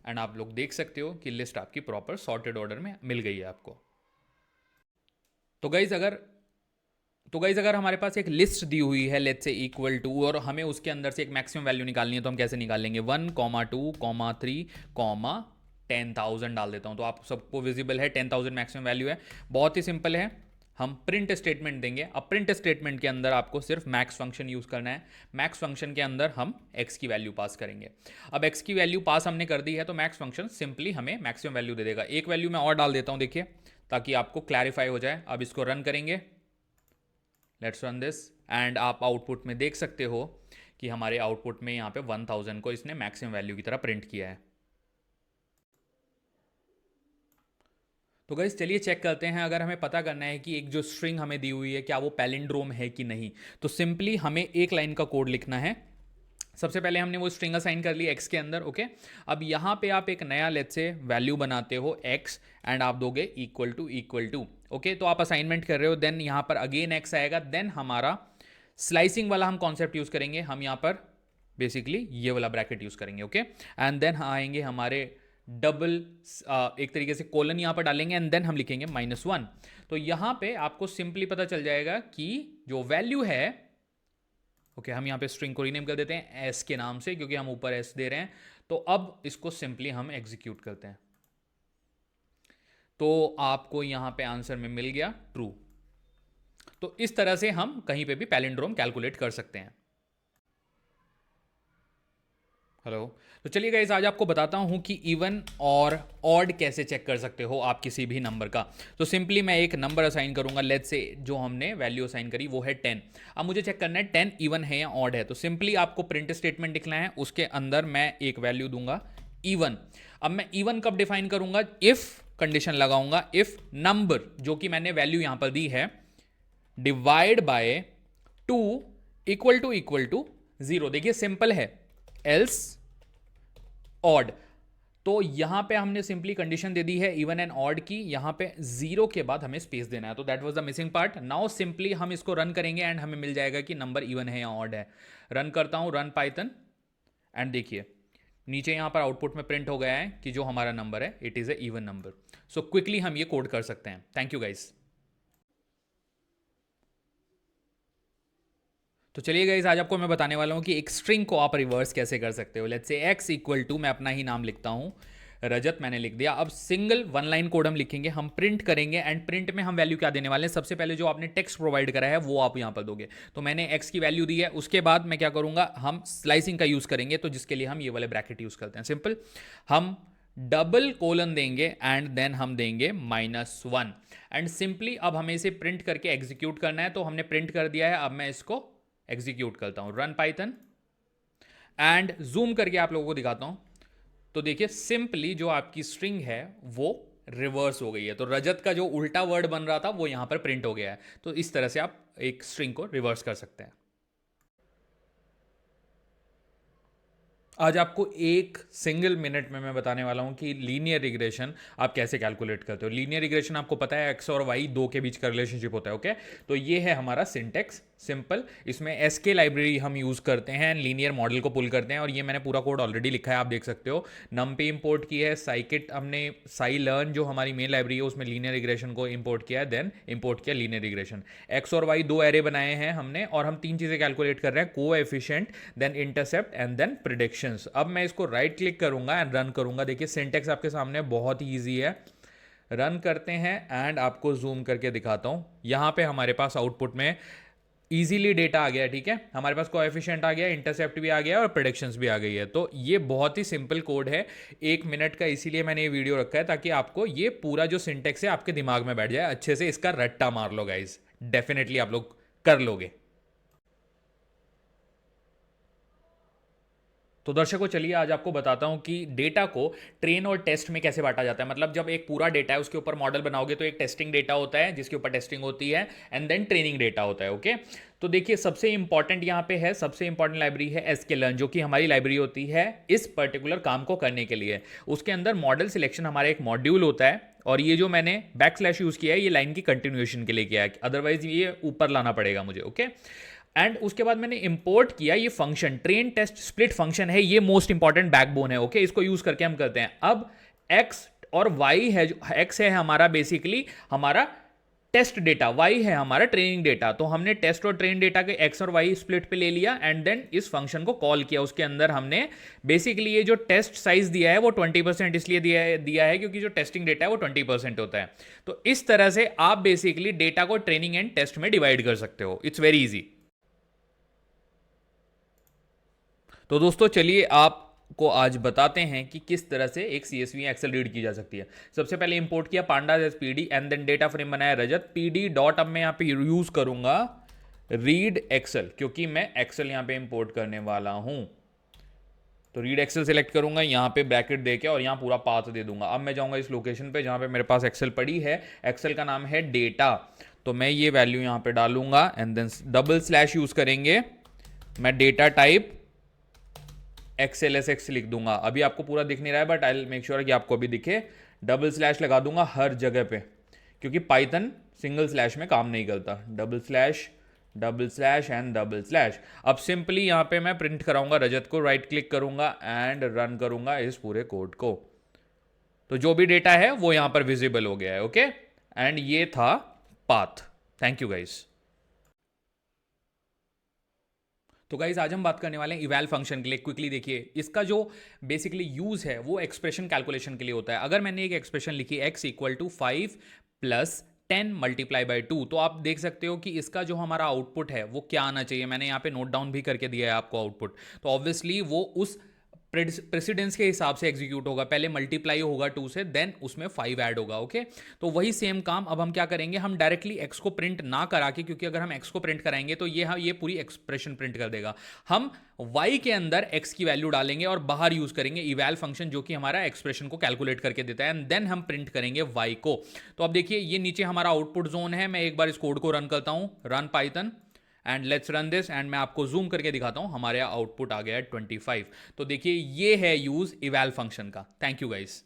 एंड आप लोग देख सकते हो कि लिस्ट आपकी प्रॉपर सॉर्टेड ऑर्डर में मिल गई है आपको। तो गाइज अगर हमारे पास एक लिस्ट दी हुई है लेट्स से इक्वल टू, और हमें उसके अंदर से एक मैक्सिमम वैल्यू निकालनी है, तो हम कैसे निकालेंगे 1, 2, 3, 10,000 डाल देता हूं। तो आप सबको विजिबल है 10,000 मैक्सिमम वैल्यू है। बहुत ही सिंपल है, हम प्रिंट स्टेटमेंट देंगे। अब प्रिंट स्टेटमेंट के अंदर आपको सिर्फ मैक्स फंक्शन यूज करना है। मैक्स फंक्शन के अंदर हम x की वैल्यू पास करेंगे। अब x की वैल्यू पास हमने कर दी है तो मैक्स फंक्शन सिंपली हमें मैक्सिमम वैल्यू दे देगा। एक वैल्यू मैं और डाल देता हूं देखिए, ताकि आपको क्लैरिफाई हो जाए। अब इसको रन करेंगे, लेट्स रन दिस एंड आप आउटपुट में देख सकते हो कि हमारे आउटपुट में यहाँ पे 1000 को इसने मैक्सिमम वैल्यू की तरह प्रिंट किया है। तो गाइस चलिए चेक करते हैं, अगर हमें पता करना है कि एक जो स्ट्रिंग हमें दी हुई है क्या वो पैलिंड्रोम है कि नहीं, तो सिंपली हमें एक लाइन का कोड लिखना है। सबसे पहले हमने वो स्ट्रिंग असाइन कर ली x के अंदर, ओके। अब यहाँ पे आप एक नया लेट्स से वैल्यू बनाते हो x एंड आप दोगे इक्वल टू, ओके। तो आप असाइनमेंट कर रहे हो, देन यहाँ पर अगेन x आएगा, देन हमारा स्लाइसिंग वाला हम कॉन्सेप्ट यूज करेंगे। हम यहाँ पर बेसिकली ये वाला ब्रैकेट यूज करेंगे, ओके। एंड देन आएंगे हमारे डबल एक तरीके से कोलन यहाँ पर डालेंगे एंड देन हम लिखेंगे -1। तो यहाँ पे आपको सिंपली पता चल जाएगा कि जो वैल्यू है, ओके, हम यहाँ पे स्ट्रिंग को रीनेम कर देते हैं एस के नाम से क्योंकि हम ऊपर एस दे रहे हैं। तो अब इसको सिंपली हम एग्जीक्यूट करते हैं, तो आपको यहाँ पे आंसर में मिल गया ट्रू। तो इस तरह से हम कहीं पे भी पैलिंड्रोम कैलकुलेट कर सकते हैं। हेलो, तो चलिए गाइस आज आपको बताता हूं कि इवन और ऑड कैसे चेक कर सकते हो आप किसी भी नंबर का। तो सिंपली मैं एक नंबर असाइन करूंगा, लेट्स से जो हमने वैल्यू असाइन करी वो है 10। अब मुझे चेक करना है 10 इवन है या ऑड है। तो सिंपली आपको प्रिंट स्टेटमेंट लिखना है, उसके अंदर मैं एक वैल्यू दूंगा इवन। अब मैं इवन कब डिफाइन करूंगा, इफ कंडीशन लगाऊंगा, इफ नंबर जो कि मैंने वैल्यू यहां पर दी है डिवाइड बाय 2 इक्वल टू 0। देखिए सिंपल है, एल्स ऑड। तो यहां पे हमने सिंपली कंडीशन दे दी है इवन एंड ऑड की, यहां पे 0 के बाद हमें स्पेस देना है। तो that was the missing part. Now simply हम इसको रन करेंगे एंड हमें मिल जाएगा कि नंबर इवन है या ऑड है। रन करता हूं, रन पाइथन एंड देखिए नीचे यहां पर आउटपुट में प्रिंट हो गया है कि जो हमारा नंबर है it is a even number. So quickly हम ये कोड कर सकते हैं। Thank you guys. तो चलिए गाइस, आज आपको मैं बताने वाला हूँ कि एक स्ट्रिंग को आप रिवर्स कैसे कर सकते हो। Let's say x equal to, मैं अपना ही नाम लिखता हूँ, रजत, मैंने लिख दिया। अब सिंगल वन लाइन कोड हम लिखेंगे, हम प्रिंट करेंगे, एंड प्रिंट में हम वैल्यू क्या देने वाले हैं। सबसे पहले जो आपने टेक्स्ट प्रोवाइड करा है वो आप यहाँ पर दोगे। तो मैंने x की वैल्यू दी है, उसके बाद मैं क्या करूँगा, हम स्लाइसिंग का यूज़ करेंगे, तो जिसके लिए हम ये वाले ब्रैकेट यूज़ करते हैं। सिंपल, हम डबल कोलन देंगे एंड देन हम देंगे -1 एंड सिंपली अब हमें इसे प्रिंट करके एग्जीक्यूट करना है। तो हमने प्रिंट कर दिया है, अब मैं इसको एग्जीक्यूट करता हूं, रन पाइथन, एंड जूम करके आप लोगों को दिखाता हूं। तो देखिए सिंपली जो आपकी स्ट्रिंग है वो रिवर्स हो गई है। तो रजत का जो उल्टा वर्ड बन रहा था वो यहां पर प्रिंट हो गया है। तो इस तरह से आप एक स्ट्रिंग को रिवर्स कर सकते हैं। आज आपको एक सिंगल मिनट में मैं बताने वाला हूं कि लीनियर रिग्रेशन आप कैसे कैलकुलेट करते हो। लीनियर रिग्रेशन आपको पता है एक्स और वाई दो के बीच का रिलेशनशिप होता है। ओके, तो ये है हमारा सिंटेक्स, सिंपल। इसमें एसके लाइब्रेरी हम यूज़ करते हैं, लीनियर मॉडल को पुल करते हैं, और ये मैंने पूरा कोड ऑलरेडी लिखा है, आप देख सकते हो। नमपी इंपोर्ट की है, साइकिट हमने साई लर्न जो हमारी मेन लाइब्रेरी है उसमें लीनियर रिग्रेशन को इंपोर्ट किया है, देन इंपोर्ट किया लीनियर रिग्रेशन। एक्स और वाई दो एरे बनाए हैं हमने, और हम तीन चीज़ें कैलकुलेट कर रहे हैं, coefficient, then intercept and then prediction. अब मैं इसको राइट क्लिक करूंगा एंड रन करूंगा। देखिए सिंटेक्स आपके सामने बहुत ही ईजी है। रन करते हैं एंड आपको जूम करके दिखाता हूं। यहां पे हमारे पास आउटपुट में इजीली डेटा आ गया, ठीक है। हमारे पास कोएफिशिएंट आ गया, इंटरसेप्ट भी आ गया और प्रेडिक्शंस भी आ गई है। तो ये बहुत ही सिंपल कोड है, एक मिनट का, इसीलिए मैंने ये वीडियो रखा है ताकि आपको ये पूरा जो सिंटेक्स है आपके दिमाग में बैठ जाए अच्छे से। इसका रट्टा मार लो गाइज, डेफिनेटली आप लोग कर लोगे। तो दर्शकों चलिए आज आपको बताता हूं कि डेटा को ट्रेन और टेस्ट में कैसे बांटा जाता है। मतलब जब एक पूरा डेटा है उसके ऊपर मॉडल बनाओगे तो एक टेस्टिंग डेटा होता है जिसके ऊपर टेस्टिंग होती है, एंड देन ट्रेनिंग डेटा होता है। ओके, तो देखिए सबसे इंपॉर्टेंट यहाँ पे है, सबसे इंपॉर्टेंट लाइब्रेरी है sklearn, जो कि हमारी लाइब्रेरी होती है इस पर्टिकुलर काम को करने के लिए। उसके अंदर मॉडल सिलेक्शन हमारा एक मॉड्यूल होता है, और ये जो मैंने बैकस्लैश यूज किया है ये लाइन की कंटिन्यूएशन के लिए किया है, अदरवाइज ये ऊपर लाना पड़ेगा मुझे। ओके, एंड उसके बाद मैंने इंपोर्ट किया ये function, train test split function है, ये मोस्ट इंपॉर्टेंट बैकबोन है। ओके, इसको यूज करके हम करते हैं। अब एक्स और वाई है, जो एक्स है हमारा बेसिकली हमारा टेस्ट डेटा, वाई है हमारा ट्रेनिंग डेटा। तो हमने टेस्ट और ट्रेन डेटा के एक्स और वाई स्प्लिट पे ले लिया, एंड देन इस फंक्शन को कॉल किया। उसके अंदर हमने बेसिकली ये जो टेस्ट साइज दिया है वो 20% इसलिए दिया है क्योंकि जो टेस्टिंग डेटा है वो 20% होता है। तो इस तरह से आप बेसिकली डेटा को ट्रेनिंग एंड टेस्ट में डिवाइड कर सकते हो। It's very easy. तो दोस्तों चलिए आपको आज बताते हैं कि किस तरह से एक CSV एक्सेल रीड की जा सकती है। सबसे पहले इंपोर्ट किया pandas as PD, and then data frame बनाया रजत पीडी डॉट। अब मैं यहाँ पे यूज करूंगा रीड एक्सेल, क्योंकि मैं एक्सेल यहाँ पे इंपोर्ट करने वाला हूं। तो रीड एक्सेल सेलेक्ट करूंगा, यहाँ पे ब्रैकेट देके और यहाँ पूरा पाथ दे दूंगा। अब मैं जाऊंगा इस लोकेशन पे जहाँ पे मेरे पास एक्सेल पड़ी है, एक्सेल का नाम है डेटा। तो मैं ये वैल्यू यहाँ पे डालूंगा, and then double slash use करेंगे, मैं डेटा टाइप XLSX लिख दूंगा। अभी आपको पूरा दिख नहीं रहा है, बट आई मेक श्योर कि आपको अभी दिखे। डबल स्लैश लगा दूंगा हर जगह पे, क्योंकि पाइथन सिंगल स्लैश में काम नहीं करता। Double slash and double slash. अब सिंपली यहाँ पे मैं प्रिंट कराऊंगा रजत को, राइट क्लिक करूंगा एंड रन करूंगा इस पूरे कोड को। तो जो भी डेटा है वो यहाँ पर विजिबल हो गया है। ओके, एंड ये था पाथ। Thank you guys. तो गाइज आज हम बात करने वाले हैं इवैल फंक्शन के लिए। क्विकली देखिए, इसका जो बेसिकली यूज है वो एक्सप्रेशन कैलकुलेशन के लिए होता है। अगर मैंने एक एक्सप्रेशन लिखी x equal to 5 plus 10 multiply by 2, तो आप देख सकते हो कि इसका जो हमारा आउटपुट है वो क्या आना चाहिए। मैंने यहाँ पे नोट डाउन भी करके दिया है आपको आउटपुट। तो ऑब्वियसली वो उस प्रेसिडेंस के हिसाब से एग्जीक्यूट होगा, पहले मल्टीप्लाई होगा 2 से, देन उसमें 5 ऐड होगा। ओके, तो वही सेम काम अब हम क्या करेंगे, हम डायरेक्टली x को प्रिंट ना करा के, क्योंकि अगर हम x को प्रिंट कराएंगे तो ये पूरी एक्सप्रेशन प्रिंट कर देगा। हम y के अंदर x की वैल्यू डालेंगे और बाहर यूज करेंगे इवैल फंक्शन, जो कि हमारा एक्सप्रेशन को कैलकुलेट करके देता है, एंड देन हम प्रिंट करेंगे y को। तो अब देखिए ये नीचे हमारा आउटपुट जोन है। मैं एक बार इस कोड को रन करता हूं, run Python, and let's run this, and मैं आपको जूम करके दिखाता हूं। हमारे आउटपुट आ गया है 25। तो देखिए ये है यूज इवैल फंक्शन का। Thank you guys.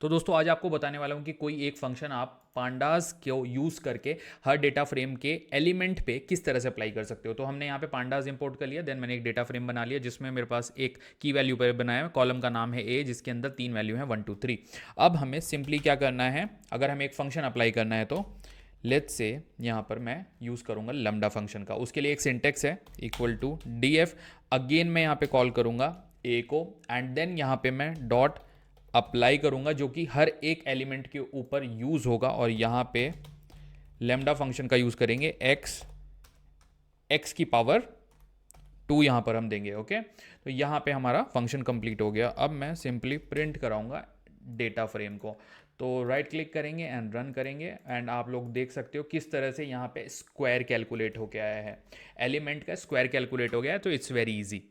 तो दोस्तों आज आपको बताने वाला हूं कि कोई एक फंक्शन आप पांडास को यूज करके हर डेटा फ्रेम के एलिमेंट पे किस तरह से अप्लाई कर सकते हो। तो हमने यहाँ पे पांडास इंपोर्ट कर लिया, देन मैंने एक डेटा फ्रेम बना लिया जिसमें मेरे पास एक की वैल्यू पे बनाया है, कॉलम का नाम है ए, जिसके अंदर 3 वैल्यू है 1 2 3। अब हमें सिंपली क्या करना है, अगर हमें एक फंक्शन अप्लाई करना है तो लेट्स से यहाँ पर मैं यूज़ करूँगा लैम्डा फंक्शन का। उसके लिए एक सिंटेक्स है equal to D F, again मैं यहाँ पे कॉल करूँगा ए को, एंड देन यहाँ पे मैं डॉट अप्लाई करूँगा जो कि हर एक एलिमेंट के ऊपर यूज़ होगा, और यहाँ पे लैम्डा फंक्शन का यूज़ करेंगे एक्स की पावर 2 यहाँ पर हम देंगे। ओके, तो यहाँ पे हमारा फंक्शन कंप्लीट हो गया। अब मैं सिंपली प्रिंट कराऊंगा डेटा फ्रेम को। तो राइट क्लिक करेंगे एंड रन करेंगे, एंड आप लोग देख सकते हो किस तरह से यहाँ पे स्क्वायर कैलकुलेट होके आया है, एलिमेंट का स्क्वायर कैलकुलेट हो गया है। तो इट्स वेरी इजी।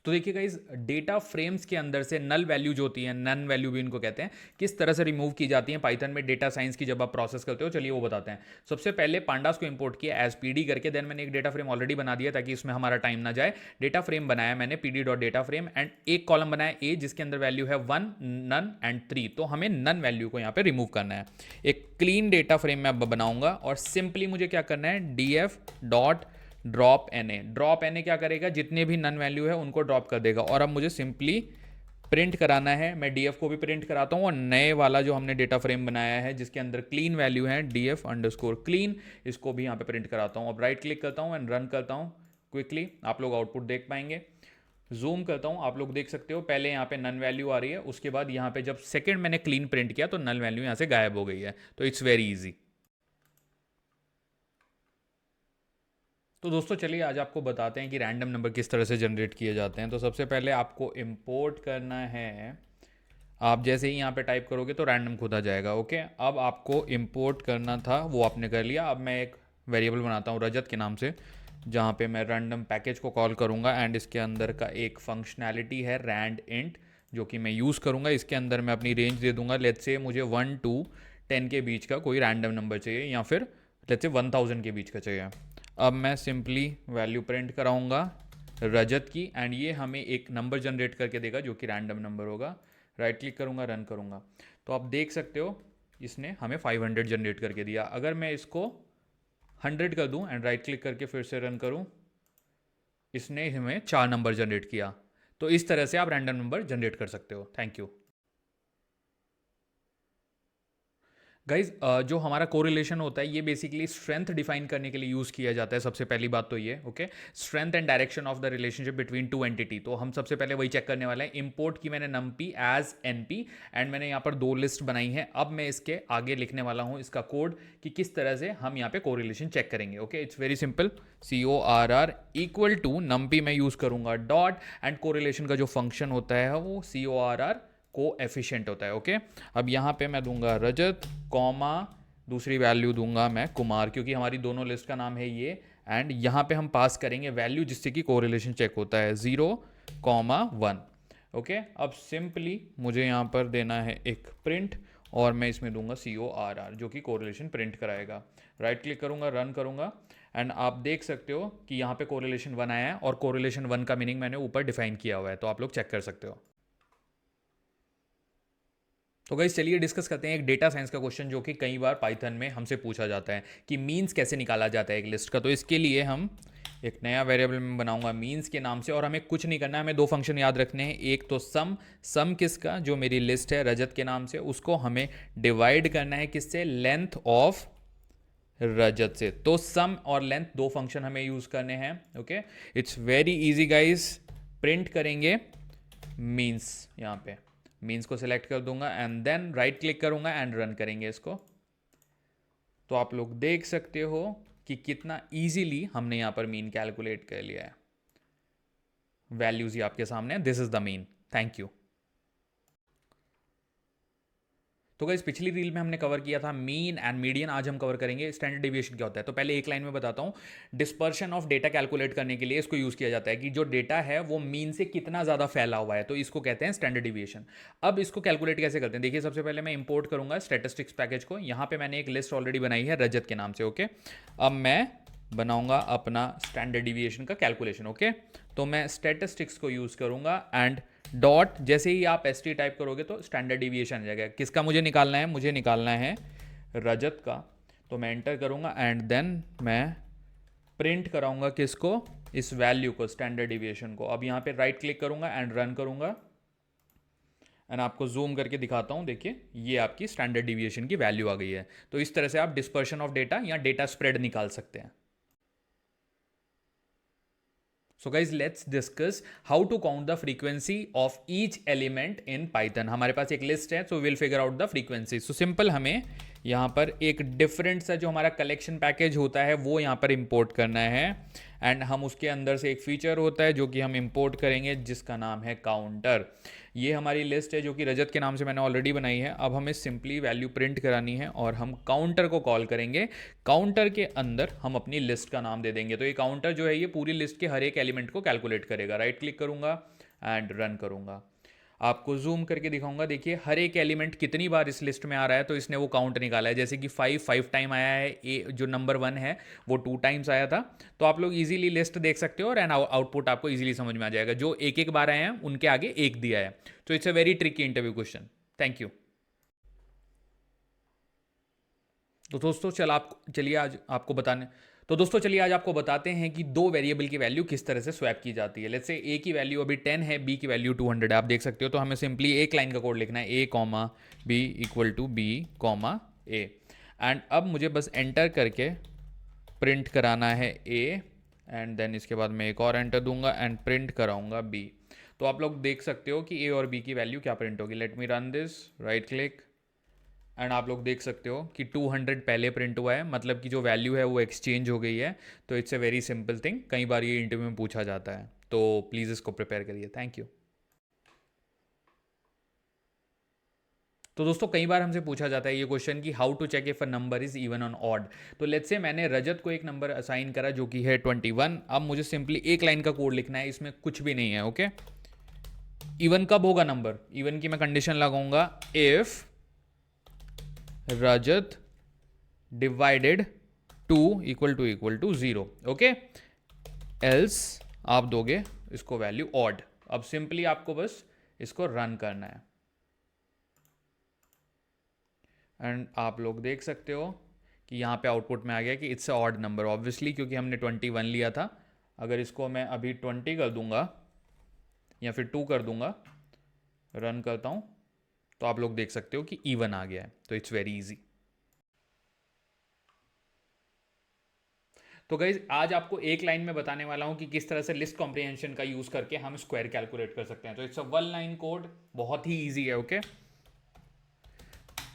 तो देखिए गाइस, डेटा फ्रेम्स के अंदर से नल वैल्यू जो होती है, नन वैल्यू भी इनको कहते हैं, किस तरह से रिमूव की जाती है पाइथन में डेटा साइंस की जब आप प्रोसेस करते हो, चलिए वो बताते हैं। सबसे पहले पांडास को इंपोर्ट किया एज पीडी करके, देन मैंने एक डेटा फ्रेम ऑलरेडी बना दिया ताकि इसमें हमारा टाइम ना जाए। डेटा फ्रेम बनाया मैंने PD dot data frame, and एक कॉलम बनाया ए जिसके अंदर वैल्यू है 1, नन एंड 3। तो हमें नन वैल्यू को यहाँ पे रिमूव करना है। एक क्लीन डेटा फ्रेम मैं अब बनाऊंगा, और सिंपली मुझे क्या करना है, D F dot drop N A. Drop N A क्या करेगा, जितने भी नन वैल्यू है उनको ड्रॉप कर देगा। और अब मुझे सिंपली प्रिंट कराना है, मैं डी एफ को भी प्रिंट कराता हूँ, और नए वाला जो हमने डेटा फ्रेम बनाया है जिसके अंदर क्लीन वैल्यू है डी एफ अंडरस्कोर क्लीन, इसको भी यहाँ पे प्रिंट कराता हूँ। अब राइट क्लिक करता हूँ एंड रन करता हूँ क्विकली, आप लोग आउटपुट देख पाएंगे। जूम करता हूँ, आप लोग देख सकते हो पहले यहाँ पे नन वैल्यू आ रही है, उसके बाद यहाँ पे जब सेकेंड मैंने क्लीन प्रिंट किया तो नल वैल्यू यहाँ से गायब हो गई है। तो इट्स वेरी ईजी। तो दोस्तों चलिए आज आपको बताते हैं कि रैंडम नंबर किस तरह से जनरेट किए जाते हैं। तो सबसे पहले आपको इंपोर्ट करना है, आप जैसे ही यहाँ पे टाइप करोगे तो रैंडम खुद आ जाएगा। ओके, अब आपको इंपोर्ट करना था वो आपने कर लिया। अब मैं एक वेरिएबल बनाता हूँ रजत के नाम से, जहाँ पे मैं रैंडम पैकेज को कॉल करूँगा, एंड इसके अंदर का एक फंक्शनैलिटी है रैंड इंट जो कि मैं यूज़ करूँगा। इसके अंदर मैं अपनी रेंज दे दूँगा, लेट्स से मुझे 1 to 10 के बीच का कोई रैंडम नंबर चाहिए, या फिर लेट्स से 1000 के बीच का चाहिए। अब मैं सिंपली वैल्यू प्रिंट कराऊंगा रजत की, एंड ये हमें एक नंबर जनरेट करके देगा जो कि रैंडम नंबर होगा। राइट क्लिक करूंगा, रन करूंगा, तो आप देख सकते हो इसने हमें 500 जनरेट करके दिया। अगर मैं इसको 100 कर दूं एंड राइट क्लिक करके फिर से रन करूं, इसने हमें 4 नंबर जनरेट किया। तो इस तरह से आप रैंडम नंबर जनरेट कर सकते हो। Thank you guys. जो हमारा कोरिलेशन होता है ये बेसिकली स्ट्रेंथ डिफाइन करने के लिए यूज़ किया जाता है। सबसे पहली बात तो ये, okay, strength and direction of the relationship between two entity. तो हम सबसे पहले वही चेक करने वाले हैं। इंपोर्ट की मैंने नमपी एज एनपी, एंड मैंने यहाँ पर 2 लिस्ट बनाई है। अब मैं इसके आगे लिखने वाला हूँ इसका कोड कि किस तरह से हम यहाँ पे कोरिलेशन चेक करेंगे। Okay, it's very simple, CORR equal to NumPy मैं यूज़ करूँगा डॉट, एंड कोरिलेशन का जो फंक्शन होता है वो CORR को एफिशिएंट होता है। ओके, अब यहाँ पे मैं दूंगा रजत कॉमा, दूसरी वैल्यू दूंगा मैं कुमार, क्योंकि हमारी दोनों लिस्ट का नाम है ये। एंड यहाँ पे हम पास करेंगे वैल्यू जिससे कि कोरिलेशन चेक होता है 0,1। ओके, अब सिंपली मुझे यहाँ पर देना है एक प्रिंट, और मैं इसमें दूंगा CORR जो कि कोरिलेशन प्रिंट कराएगा। राइट क्लिक करूंगा, रन करूंगा, एंड आप देख सकते हो कि यहाँ पे कोरिलेशन 1 आया है, और कोरिलेशन 1 का मीनिंग मैंने ऊपर डिफाइन किया हुआ है, तो आप लोग चेक कर सकते हो। तो गाइस चलिए डिस्कस करते हैं एक डेटा साइंस का क्वेश्चन जो कि कई बार पाइथन में हमसे पूछा जाता है कि मीन्स कैसे निकाला जाता है एक लिस्ट का। तो इसके लिए हम एक नया वेरिएबल में बनाऊंगा मीन्स के नाम से, और हमें कुछ नहीं करना है, हमें 2 फंक्शन याद रखने हैं। एक तो सम किसका, जो मेरी लिस्ट है रजत के नाम से, उसको हमें डिवाइड करना है किससे, लेंथ ऑफ रजत से। तो सम और लेंथ 2 फंक्शन हमें यूज करने हैं। Okay, it's very easy guys. Print करेंगे मीन्स, यहाँ पे मीन्स को सिलेक्ट कर दूंगा, एंड देन राइट क्लिक करूंगा एंड रन करेंगे इसको। तो आप लोग देख सकते हो कि कितना इजीली हमने यहां पर मीन कैलकुलेट कर लिया है। वैल्यूज ही आपके सामने, this is the mean. Thank you. तो गाइस पिछली रील में हमने कवर किया था मीन एंड मीडियन, आज हम कवर करेंगे स्टैंडर्ड डिविएशन क्या होता है। तो पहले एक लाइन में बताता हूं, डिस्पर्शन ऑफ डेटा कैलकुलेट करने के लिए इसको यूज किया जाता है कि जो डेटा है वो मीन से कितना ज्यादा फैला हुआ है, तो इसको कहते हैं स्टैंडर्ड डिविएशन। अब इसको कैलकुलेट कैसे करते हैं, देखिए सबसे पहले मैं इंपोर्ट करूंगा स्टैटिस्टिक्स पैकेज को। यहां पर मैंने एक लिस्ट ऑलरेडी बनाई है रजत के नाम से। ओके, अब मैं बनाऊंगा अपना स्टैंडर्ड डिविएशन का कैलकुलेशन। ओके, तो मैं स्टैटिस्टिक्स को यूज करूंगा, एंड डॉट, जैसे ही आप ST टाइप करोगे तो स्टैंडर्ड डिविएशन आ जाएगा। किसका मुझे निकालना है, मुझे निकालना है रजत का। तो मैं एंटर करूंगा, एंड देन मैं प्रिंट कराऊंगा किसको, इस वैल्यू को, स्टैंडर्ड डिविएशन को। अब यहाँ पे राइट क्लिक करूंगा एंड रन करूंगा, एंड आपको जूम करके दिखाता हूँ, देखिए ये आपकी स्टैंडर्ड डिविएशन की वैल्यू आ गई है। तो इस तरह से आप डिस्पर्शन ऑफ डेटा या डेटा स्प्रेड निकाल सकते हैं। So guys, let's discuss how to count the frequency of each element in Python. हमारे पास एक लिस्ट है, so we'll figure out the frequency. So simple, हमें यहाँ पर एक डिफरेंट सा जो हमारा कलेक्शन पैकेज होता है वो यहाँ पर इंपोर्ट करना है, एंड हम उसके अंदर से एक फीचर होता है जो कि हम इंपोर्ट करेंगे जिसका नाम है काउंटर। ये हमारी लिस्ट है जो कि रजत के नाम से मैंने ऑलरेडी बनाई है। अब हमें सिंपली वैल्यू प्रिंट करानी है और हम काउंटर को कॉल करेंगे। काउंटर के अंदर हम अपनी लिस्ट का नाम दे देंगे। तो ये काउंटर जो है ये पूरी लिस्ट के हर एक एलिमेंट को कैलकुलेट करेगा। राइट क्लिक करूंगा एंड रन करूंगा। आपको जूम करके दिखाऊंगा, देखिए हर एक एलिमेंट कितनी बार इस लिस्ट में आ रहा है, तो इसने वो काउंट निकाला है। जैसे कि 5 टाइम आया है, ए जो नंबर 1 है वो 2 टाइम्स आया था। तो आप लोग इजीली लिस्ट देख सकते हो और एंड आउटपुट आपको इजीली समझ में आ जाएगा। जो एक एक बार आए हैं उनके आगे एक दिया है। तो it's a very tricky interview question. Thank you. तो दोस्तों चलिए आज आपको बताते हैं कि दो वेरिएबल की वैल्यू किस तरह से स्वैप की जाती है। लेट्स से ए की वैल्यू अभी 10 है, बी की वैल्यू 200 है, आप देख सकते हो। तो हमें सिंपली एक लाइन का कोड लिखना है, A comma B equal to B comma A, and अब मुझे बस एंटर करके प्रिंट कराना है ए, एंड देन इसके बाद मैं एक और एंटर दूंगा एंड प्रिंट कराऊंगा बी। तो आप लोग देख सकते हो कि ए और बी की वैल्यू क्या प्रिंट होगी। Let me run this, right click, and आप लोग देख सकते हो कि 200 पहले प्रिंट हुआ है, मतलब कि जो वैल्यू है वो एक्सचेंज हो गई है। तो it's a very simple thing, कई बार ये इंटरव्यू में पूछा जाता है, तो प्लीज़ इसको प्रिपेयर करिए। Thank you. तो दोस्तों कई बार हमसे पूछा जाता है ये क्वेश्चन कि how to check if a number is even on odd. तो लेट्स से मैंने रजत को एक नंबर असाइन करा जो कि है 21। अब मुझे सिंपली एक लाइन का कोड लिखना है, इसमें कुछ भी नहीं है। ओके, इवन कब होगा नंबर, इवन की मैं कंडीशन लगाऊंगा, if Rajat divided 2 equal to 0। Okay, else आप दोगे इसको वैल्यू ऑड। अब सिंपली आपको बस इसको रन करना है, एंड आप लोग देख सकते हो कि यहाँ पे आउटपुट में आ गया कि it's a odd number, obviously क्योंकि हमने 21 लिया था। अगर इसको मैं अभी 20 कर दूंगा या फिर 2 कर दूंगा, रन करता हूँ, तो आप लोग देख सकते हो कि इवन आ गया है। तो इट्स वेरी इजी। तो गाइज आज आपको एक लाइन में बताने वाला हूं कि किस तरह से लिस्ट कॉम्प्रिहेंशन का यूज करके हम स्क्वायर कैलकुलेट कर सकते हैं। तो इट्स अ 1 लाइन कोड, बहुत ही इजी है। ओके,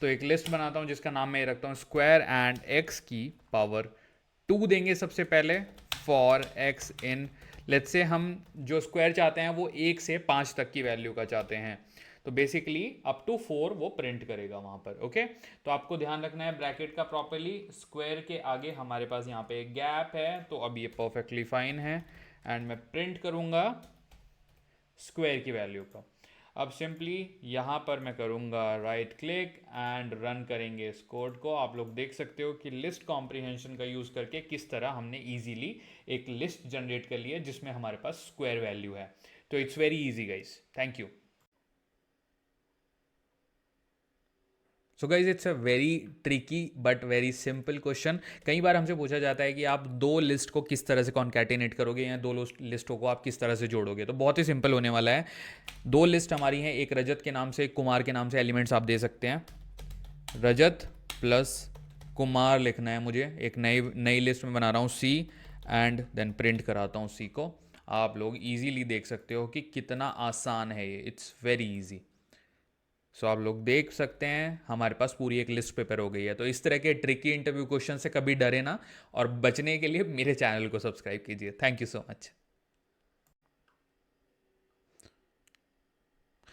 तो एक लिस्ट बनाता हूं जिसका नाम मैं रखता हूं स्क्वायर एंड एक्स की पावर 2 देंगे सबसे पहले for x in, let's say हम जो स्क्वायर चाहते हैं वो 1 से 5 तक की वैल्यू का चाहते हैं। तो बेसिकली अप टू 4 वो प्रिंट करेगा वहां पर। ओके, तो आपको ध्यान रखना है ब्रैकेट का प्रॉपर्ली, स्क्वायर के आगे हमारे पास यहाँ पे एक गैप है, तो अब ये परफेक्टली फाइन है, एंड मैं प्रिंट करूंगा स्क्वायर की वैल्यू को। अब सिंपली यहाँ पर मैं करूँगा राइट क्लिक एंड रन करेंगे इस कोड को। आप लोग देख सकते हो कि लिस्ट कॉम्प्रिहेंशन का यूज़ करके किस तरह हमने इजीली एक लिस्ट जनरेट कर लिया जिसमें हमारे पास स्क्वायर वैल्यू है। तो it's very easy guys, thank you. So guys it's a very tricky but very simple question. कई बार हमसे पूछा जाता है कि आप दो लिस्ट को किस तरह से कॉन्कैटिनेट करोगे या दो लिस्टों को आप किस तरह से जोड़ोगे। तो बहुत ही सिंपल होने वाला है। दो लिस्ट हमारी हैं, एक रजत के नाम से एक कुमार के नाम से। एलिमेंट्स आप दे सकते हैं, रजत प्लस कुमार लिखना है मुझे। एक नई लिस्ट में बना रहा हूँ सी, एंड देन प्रिंट कराता हूँ सी को। आप लोग इजीली देख सकते हो कि कितना आसान है ये, इट्स वेरी इजी। सो आप लोग देख सकते हैं हमारे पास पूरी एक लिस्ट प्रिपेयर हो गई है। तो इस तरह के ट्रिकी इंटरव्यू क्वेश्चन से कभी डरे ना, और बचने के लिए मेरे चैनल को सब्सक्राइब कीजिए। Thank you so much.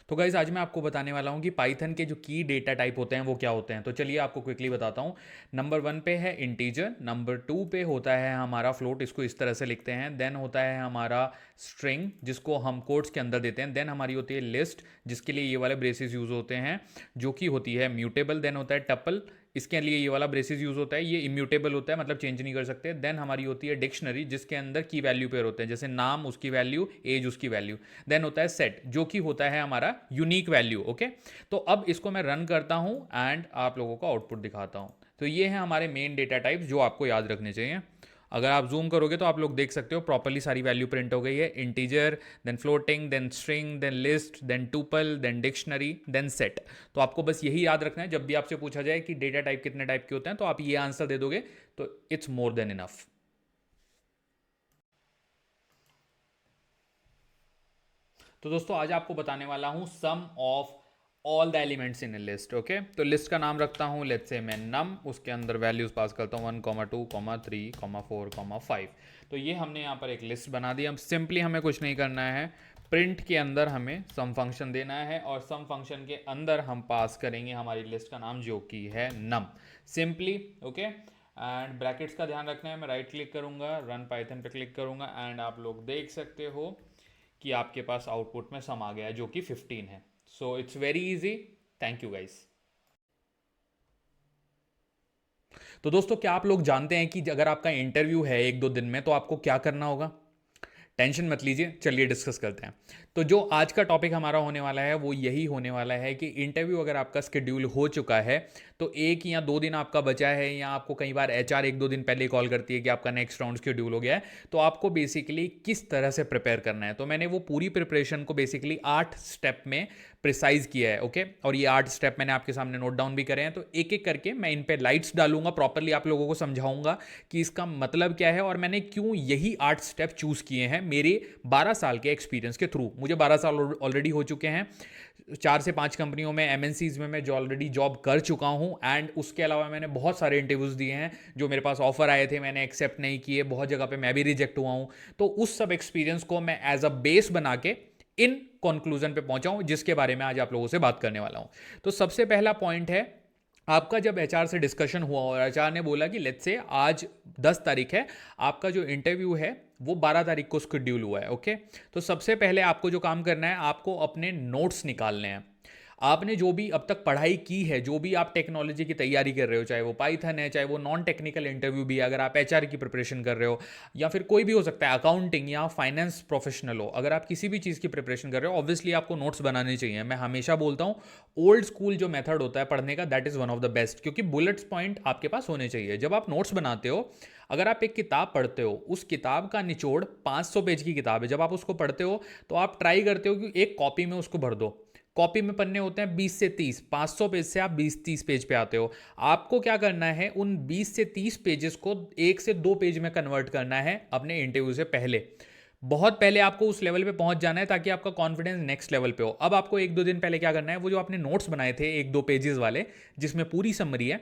तो गाइज आज मैं आपको बताने वाला हूँ कि पाइथन के जो की डेटा टाइप होते हैं वो क्या होते हैं। तो चलिए आपको क्विकली बताता हूँ। नंबर 1 पे है इंटीजर, नंबर 2 पे होता है हमारा फ्लोट, इसको इस तरह से लिखते हैं। देन होता है हमारा स्ट्रिंग जिसको हम कोट्स के अंदर देते हैं। देन हमारी होती है लिस्ट जिसके लिए ये वाले ब्रेसेस यूज होते हैं जो कि होती है म्यूटेबल। देन होता है टपल, इसके लिए ये वाला ब्रेसेस यूज होता है, ये इम्यूटेबल होता है, मतलब चेंज नहीं कर सकते। देन हमारी होती है डिक्शनरी जिसके अंदर की वैल्यू पेयर होते हैं, जैसे नाम उसकी वैल्यू, एज उसकी वैल्यू। देन होता है सेट जो कि होता है हमारा यूनिक वैल्यू। ओके, तो अब इसको मैं रन करता हूं एंड आप लोगों को आउटपुट दिखाता हूं। तो ये है हमारे मेन डेटा टाइप्स जो आपको याद रखने चाहिए। अगर आप जूम करोगे तो आप लोग देख सकते हो प्रॉपरली सारी वैल्यू प्रिंट हो गई है, integer, then floating, then string, then list, then tuple, then dictionary, then set. तो आपको बस यही याद रखना है, जब भी आपसे पूछा जाए कि डेटा टाइप कितने टाइप के होते हैं तो आप ये आंसर दे दोगे तो इट्स मोर देन इनफ। तो दोस्तों आज आपको बताने वाला हूं sum of all the elements in a list. Okay, तो लिस्ट का नाम रखता हूं लेट्स से मैं नम, उसके अंदर वैल्यूज पास करता हूं 1, 2, 3, 4, 5। तो ये हमने यहाँ पर एक लिस्ट बना दी। अब सिंपली हमें कुछ नहीं करना है, प्रिंट के अंदर हमें सम फंक्शन देना है और सम फंक्शन के अंदर हम पास करेंगे हमारी लिस्ट का नाम जो कि है नम, सिंपली। ओके, एंड ब्रैकेट्स का ध्यान रखना है, मैं राइट क्लिक करूंगा, रन पाइथन पे क्लिक करूंगा एंड आप लोग देख सकते हो कि आपके पास आउटपुट में सम आ गया है जो कि 15 है। So it's very easy. Thank you guys. तो दोस्तों क्या आप लोग जानते हैं कि अगर आपका इंटरव्यू है 1-2 दिन में तो आपको क्या करना होगा? टेंशन मत लीजिए, चलिए डिस्कस करते हैं। तो जो आज का टॉपिक हमारा होने वाला है वो यही होने वाला है कि इंटरव्यू अगर आपका शेड्यूल हो चुका है तो 1 या 2 दिन आपका बचा है, या आपको कई बार एचआर 1-2 दिन पहले कॉल करती है कि आपका नेक्स्ट राउंड शेड्यूल हो गया है, तो आपको बेसिकली किस तरह से प्रिपेयर करना है। तो मैंने वो पूरी प्रिपरेशन को बेसिकली 8 स्टेप में प्रिसाइज किया है। ओके, और ये 8 स्टेप मैंने आपके सामने नोट डाउन भी करे हैं, तो एक एक करके मैं इन पे लाइट्स डालूंगा, प्रॉपरली आप लोगों को समझाऊंगा कि इसका मतलब क्या है और मैंने क्यों यही 8 स्टेप चूज किए हैं मेरे 12 साल के एक्सपीरियंस के थ्रू। मुझे 12 साल ऑलरेडी हो चुके हैं, 4 से 5 कंपनियों में, एमएनसीज में मैं जो ऑलरेडी जॉब कर चुका हूं, एंड उसके अलावा मैंने बहुत सारे इंटरव्यूज दिए हैं, जो मेरे पास ऑफर आए थे मैंने एक्सेप्ट नहीं किए, बहुत जगह पे मैं भी रिजेक्ट हुआ हूं। तो उस सब एक्सपीरियंस को मैं एज अ बेस बना के इन कंक्लूजन पे पहुंचा हूं, जिसके बारे में आज आप लोगों से बात करने वाला हूं। तो सबसे पहला पॉइंट है, आपका जब एचआर से डिस्कशन हुआ और एचआर ने बोला कि लेट्स से आज 10 तारीख है, आपका जो इंटरव्यू है वो 12 तारीख को शेड्यूल हुआ है। ओके, तो सबसे पहले आपको जो काम करना है, आपको अपने नोट्स निकालने हैं। आपने जो भी अब तक पढ़ाई की है, जो भी आप टेक्नोलॉजी की तैयारी कर रहे हो, चाहे वो पाइथन है, चाहे वो नॉन टेक्निकल इंटरव्यू भी है, अगर आप एचआर की प्रिपरेशन कर रहे हो, या फिर कोई भी हो सकता है, अकाउंटिंग या फाइनेंस प्रोफेशनल हो, अगर आप किसी भी चीज़ की प्रिपरेशन कर रहे हो, ऑब्वियसली आपको नोट्स बनाने चाहिए। मैं हमेशा बोलता हूँ ओल्ड स्कूल जो मेथड होता है पढ़ने का, that is one of the best, क्योंकि बुलेट्स पॉइंट आपके पास होने चाहिए। जब आप नोट्स बनाते हो, अगर आप एक किताब पढ़ते हो, उस किताब का निचोड़ 500 पेज की किताब है, जब आप उसको पढ़ते हो तो आप ट्राई करते हो कि एक कॉपी में उसको भर दो। कॉपी में पन्ने होते हैं 20 से 30, 500 पेज से आप 20-30 पेज पे आते हो। आपको क्या करना है, उन 20 से 30 पेजेस को 1 से 2 पेज में कन्वर्ट करना है अपने इंटरव्यू से पहले। बहुत पहले आपको उस लेवल पे पहुंच जाना है ताकि आपका कॉन्फिडेंस नेक्स्ट लेवल पे हो। अब आपको 1-2 दिन पहले क्या करना है, वो जो आपने नोट्स बनाए थे 1-2 पेजेस वाले जिसमें पूरी समरी है,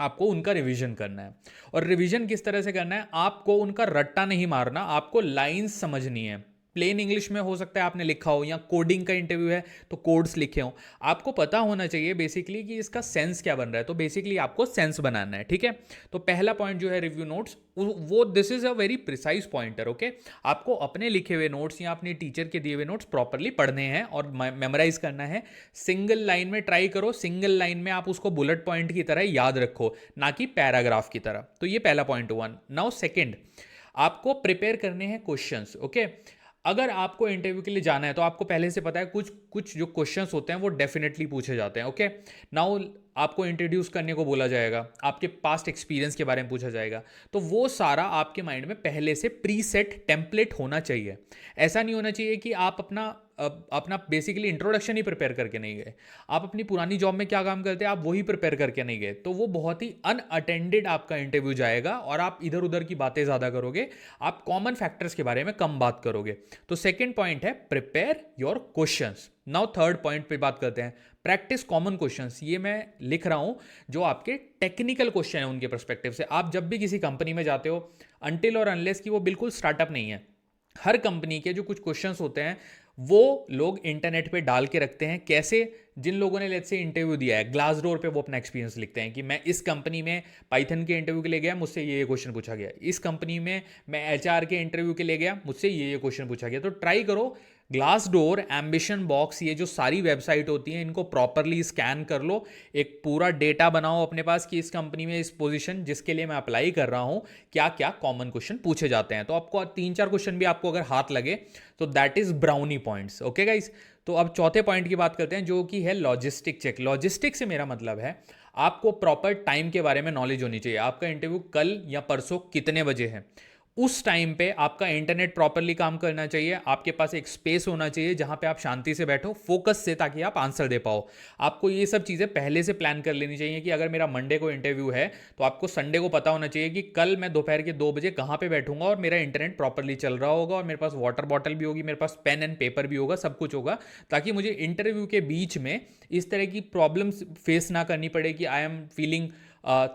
आपको उनका रिवीजन करना है। और रिवीजन किस तरह से करना है, आपको उनका रट्टा नहीं मारना, आपको लाइंस समझनी है। प्लेन इंग्लिश में हो सकता है आपने लिखा हो, या कोडिंग का इंटरव्यू है तो कोड्स लिखे हो। आपको पता होना चाहिए बेसिकली कि इसका सेंस क्या बन रहा है, तो बेसिकली आपको सेंस बनाना है। ठीक है, तो पहला पॉइंट जो है रिव्यू नोट्स, वो this is a very precise pointer. Okay, आपको अपने लिखे हुए नोट्स या अपने टीचर के दिए हुए नोट्स प्रॉपरली पढ़ने हैं और मेमोराइज करना है। सिंगल लाइन में ट्राई करो, सिंगल लाइन में आप उसको बुलेट पॉइंट की तरह याद रखो, ना कि पैराग्राफ की तरह। तो ये पहला पॉइंट हुआ। नाउ सेकेंड, आपको प्रिपेयर करने हैं क्वेश्चंस। ओके, अगर आपको इंटरव्यू के लिए जाना है तो आपको पहले से पता है कुछ कुछ जो क्वेश्चंस होते हैं वो डेफिनेटली पूछे जाते हैं। ओके, नाउ आपको इंट्रोड्यूस करने को बोला जाएगा, आपके पास्ट एक्सपीरियंस के बारे में पूछा जाएगा, तो वो सारा आपके माइंड में पहले से प्रीसेट टेम्पलेट होना चाहिए। ऐसा नहीं होना चाहिए कि आप अपना बेसिकली इंट्रोडक्शन ही प्रिपेयर करके नहीं गए, आप अपनी पुरानी जॉब में क्या काम करते हैं आप वही प्रिपेयर करके नहीं गए, तो वो बहुत ही अनअटेंडेड आपका इंटरव्यू जाएगा और आप इधर उधर की बातें ज़्यादा करोगे, आप कॉमन फैक्टर्स के बारे में कम बात करोगे। तो सेकेंड पॉइंट है prepare your questions. Now third point पे बात करते हैं, प्रैक्टिस कॉमन क्वेश्चंस। ये मैं लिख रहा हूं जो आपके टेक्निकल क्वेश्चन है उनके पर्सपेक्टिव से। आप जब भी किसी कंपनी में जाते हो, अनटिल और अनलेस कि वो बिल्कुल स्टार्टअप नहीं है, हर कंपनी के जो कुछ क्वेश्चंस होते हैं वो लोग इंटरनेट पे डाल के रखते हैं। कैसे, जिन लोगों ने लेट्स से इंटरव्यू दिया है, ग्लास डोर पे वो अपना एक्सपीरियंस लिखते हैं कि मैं इस कंपनी में पाइथन के इंटरव्यू के लिए गया, मुझसे ये क्वेश्चन पूछा गया, इस कंपनी में मैं एचआर के इंटरव्यू के लिए गया, मुझसे ये क्वेश्चन पूछा गया। तो ट्राई करो, ग्लास डोर, एम्बिशन बॉक्स, ये जो सारी वेबसाइट होती हैं इनको प्रॉपरली स्कैन कर लो, एक पूरा डेटा बनाओ अपने पास कि इस कंपनी में इस पोजीशन जिसके लिए मैं अप्लाई कर रहा हूं क्या क्या कॉमन क्वेश्चन पूछे जाते हैं। तो आपको 3-4 क्वेश्चन भी आपको अगर हाथ लगे तो that is brownie points. Okay guys, तो अब चौथे पॉइंट की बात करते हैं जो कि है लॉजिस्टिक चेक। लॉजिस्टिक से मेरा मतलब है आपको प्रॉपर टाइम के बारे में नॉलेज होनी चाहिए, आपका इंटरव्यू कल या परसों कितने बजे है, उस टाइम पे आपका इंटरनेट प्रॉपरली काम करना चाहिए, आपके पास एक स्पेस होना चाहिए जहां पे आप शांति से बैठो फोकस से, ताकि आप आंसर दे पाओ। आपको ये सब चीज़ें पहले से प्लान कर लेनी चाहिए कि अगर मेरा मंडे को इंटरव्यू है तो आपको संडे को पता होना चाहिए कि कल मैं दोपहर के 2 बजे कहाँ पे बैठूंगा और मेरा इंटरनेट प्रॉपरली चल रहा होगा और मेरे पास वाटर बॉटल भी होगी, मेरे पास पेन एंड पेपर भी होगा, सब कुछ होगा, ताकि मुझे इंटरव्यू के बीच में इस तरह की प्रॉब्लम्स फेस ना करनी पड़े कि आई एम फीलिंग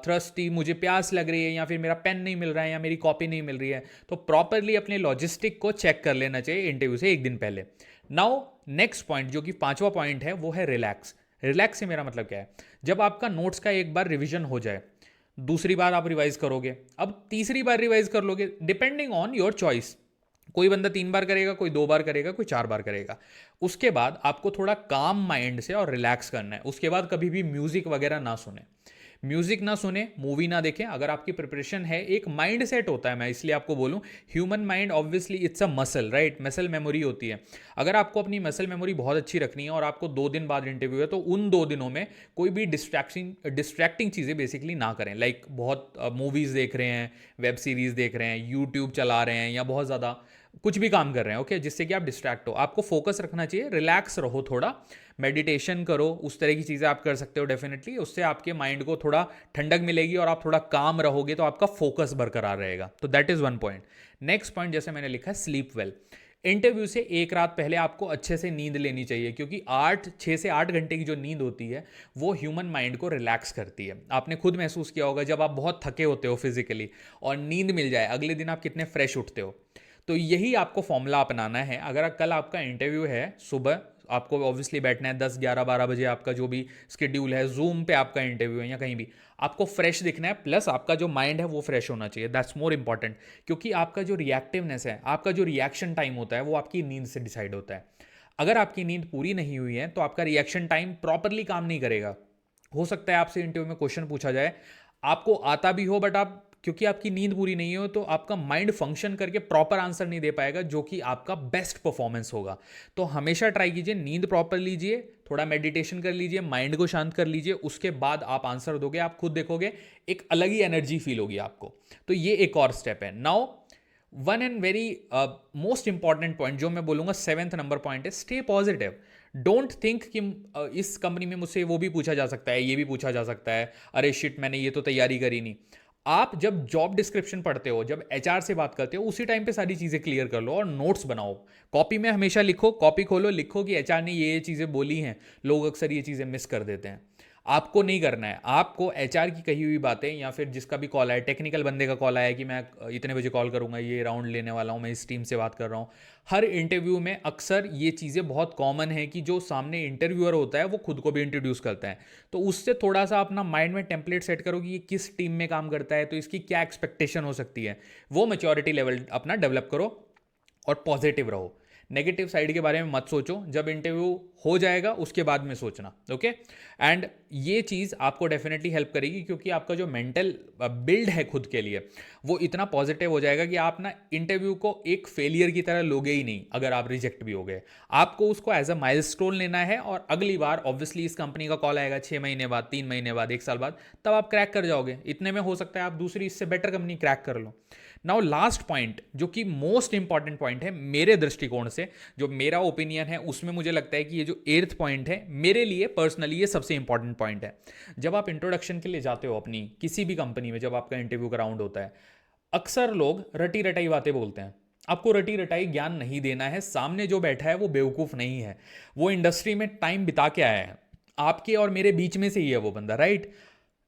थ्रस्टी, मुझे प्यास लग रही है, या फिर मेरा पेन नहीं मिल रहा है, या मेरी कॉपी नहीं मिल रही है। तो प्रॉपरली अपने लॉजिस्टिक को चेक कर लेना चाहिए इंटरव्यू से एक दिन पहले। नाउ नेक्स्ट पॉइंट, जो कि पांचवा पॉइंट है, वो है रिलैक्स। रिलैक्स से मेरा मतलब क्या है, जब आपका नोट्स का एक बार रिविजन हो जाए, दूसरी बार आप रिवाइज करोगे, अब तीसरी बार रिवाइज कर लोगे, डिपेंडिंग ऑन योर चॉइस। कोई बंदा 3 बार करेगा, कोई 2 बार करेगा, कोई 4 बार करेगा। उसके बाद आपको थोड़ा काम माइंड से और रिलैक्स करना है। उसके बाद कभी भी म्यूजिक वगैरह ना सुने, म्यूजिक ना सुने, मूवी ना देखें। अगर आपकी प्रिपरेशन है, एक माइंड सेट होता है, मैं इसलिए आपको बोलूं, human mind obviously it's a muscle, right, muscle memory होती है। अगर आपको अपनी मसल मेमोरी बहुत अच्छी रखनी है और आपको 2 दिन बाद इंटरव्यू है, तो उन 2 दिनों में कोई भी डिस्ट्रैक्टिंग चीज़ें बेसिकली ना करें। लाइक बहुत मूवीज़ देख रहे हैं, वेब सीरीज़ देख रहे हैं, यूट्यूब चला रहे हैं, या बहुत ज़्यादा कुछ भी काम कर रहे हैं, ओके, जिससे कि आप डिस्ट्रैक्ट हो। आपको फोकस रखना चाहिए, रिलैक्स रहो, थोड़ा मेडिटेशन करो, उस तरह की चीज़ें आप कर सकते हो डेफिनेटली। उससे आपके माइंड को थोड़ा ठंडक मिलेगी और आप थोड़ा काम रहोगे, तो आपका फोकस बरकरार रहेगा। तो that is one point. Next point, जैसे मैंने लिखा है, स्लीप वेल। इंटरव्यू से एक रात पहले आपको अच्छे से नींद लेनी चाहिए, क्योंकि 6 से 8 घंटे की जो नींद होती है वो ह्यूमन माइंड को रिलैक्स करती है। आपने खुद महसूस किया होगा, जब आप बहुत थके होते हो फिजिकली और नींद मिल जाए, अगले दिन आप कितने फ्रेश उठते हो। तो यही आपको फॉर्मूला अपनाना है। अगर कल आपका इंटरव्यू है सुबह, आपको ऑब्वियसली बैठना है 10, 11, 12 बजे, आपका जो भी स्केड्यूल है, जूम पे आपका इंटरव्यू है या कहीं भी, आपको फ्रेश दिखना है, प्लस आपका जो माइंड है वो फ्रेश होना चाहिए। दैट्स मोर इंपॉर्टेंट, क्योंकि आपका जो रिएक्टिवनेस है, आपका जो रिएक्शन टाइम होता है, वो आपकी नींद से डिसाइड होता है। अगर आपकी नींद पूरी नहीं हुई है तो आपका रिएक्शन टाइम प्रॉपरली काम नहीं करेगा। हो सकता है आपसे इंटरव्यू में क्वेश्चन पूछा जाए, आपको आता भी हो, बट आप, क्योंकि आपकी नींद पूरी नहीं हो, तो आपका माइंड फंक्शन करके प्रॉपर आंसर नहीं दे पाएगा, जो कि आपका बेस्ट परफॉर्मेंस होगा। तो हमेशा ट्राई कीजिए, नींद प्रॉपर लीजिए, थोड़ा मेडिटेशन कर लीजिए, माइंड को शांत कर लीजिए, उसके बाद आप आंसर दोगे, आप खुद देखोगे एक अलग ही एनर्जी फील होगी आपको। तो ये एक और स्टेप है। Now one and very most important point जो मैं बोलूंगा, 7th नंबर पॉइंट है, स्टे पॉजिटिव। डोंट थिंक कि इस कंपनी में मुझसे वो भी पूछा जा सकता है, ये भी पूछा जा सकता है, अरे शिट, मैंने ये तो तैयारी करी नहीं। आप जब जॉब डिस्क्रिप्शन पढ़ते हो, जब एचआर से बात करते हो, उसी टाइम पे सारी चीज़ें क्लियर कर लो और नोट्स बनाओ। कॉपी में हमेशा लिखो, कॉपी खोलो, लिखो कि एचआर ने ये चीज़ें बोली हैं। लोग अक्सर ये चीज़ें मिस कर देते हैं। आपको नहीं करना है, आपको एचआर की कही हुई बातें, या फिर जिसका भी कॉल आया, टेक्निकल बंदे का कॉल आया कि मैं इतने बजे कॉल करूंगा, ये राउंड लेने वाला हूं, मैं इस टीम से बात कर रहा हूं। हर इंटरव्यू में अक्सर ये चीज़ें बहुत कॉमन है कि जो सामने इंटरव्यूअर होता है वो खुद को भी इंट्रोड्यूस करता है। तो उससे थोड़ा सा अपना माइंड में टेम्पलेट सेट करो कि ये किस टीम में काम करता है, तो इसकी क्या एक्सपेक्टेशन हो सकती है। वो मैच्योरिटी लेवल अपना डेवलप करो और पॉजिटिव रहो। नेगेटिव साइड के बारे में मत सोचो, जब इंटरव्यू हो जाएगा उसके बाद में सोचना, ओके। एंड ये चीज़ आपको डेफिनेटली हेल्प करेगी, क्योंकि आपका जो मेंटल बिल्ड है खुद के लिए, वो इतना पॉजिटिव हो जाएगा कि आप ना इंटरव्यू को एक फेलियर की तरह लोगे ही नहीं। अगर आप रिजेक्ट भी हो गए, आपको उसको एज अ माइलस्टोन लेना है, और अगली बार ऑब्वियसली इस कंपनी का कॉल आएगा 6 महीने बाद, 3 महीने बाद, 1 साल बाद, तब आप क्रैक कर जाओगे। इतने में हो सकता है आप दूसरी इससे बेटर कंपनी क्रैक कर लो। नाउ लास्ट पॉइंट, जो कि मोस्ट इंपॉर्टेंट पॉइंट है मेरे दृष्टिकोण से, जो मेरा ओपिनियन है, उसमें मुझे लगता है कि ये जो 8th पॉइंट है, मेरे लिए पर्सनली ये सबसे इंपॉर्टेंट पॉइंट है। जब आप इंट्रोडक्शन के लिए जाते हो अपनी किसी भी कंपनी में, जब आपका इंटरव्यू का राउंड होता है, अक्सर लोग रटी रटाई बातें बोलते हैं। आपको रटी रटाई ज्ञान नहीं देना है। सामने जो बैठा है वो बेवकूफ़ नहीं है, वो इंडस्ट्री में टाइम बिता के आया है, आपके और मेरे बीच में से ही है वो बंदा, राइट।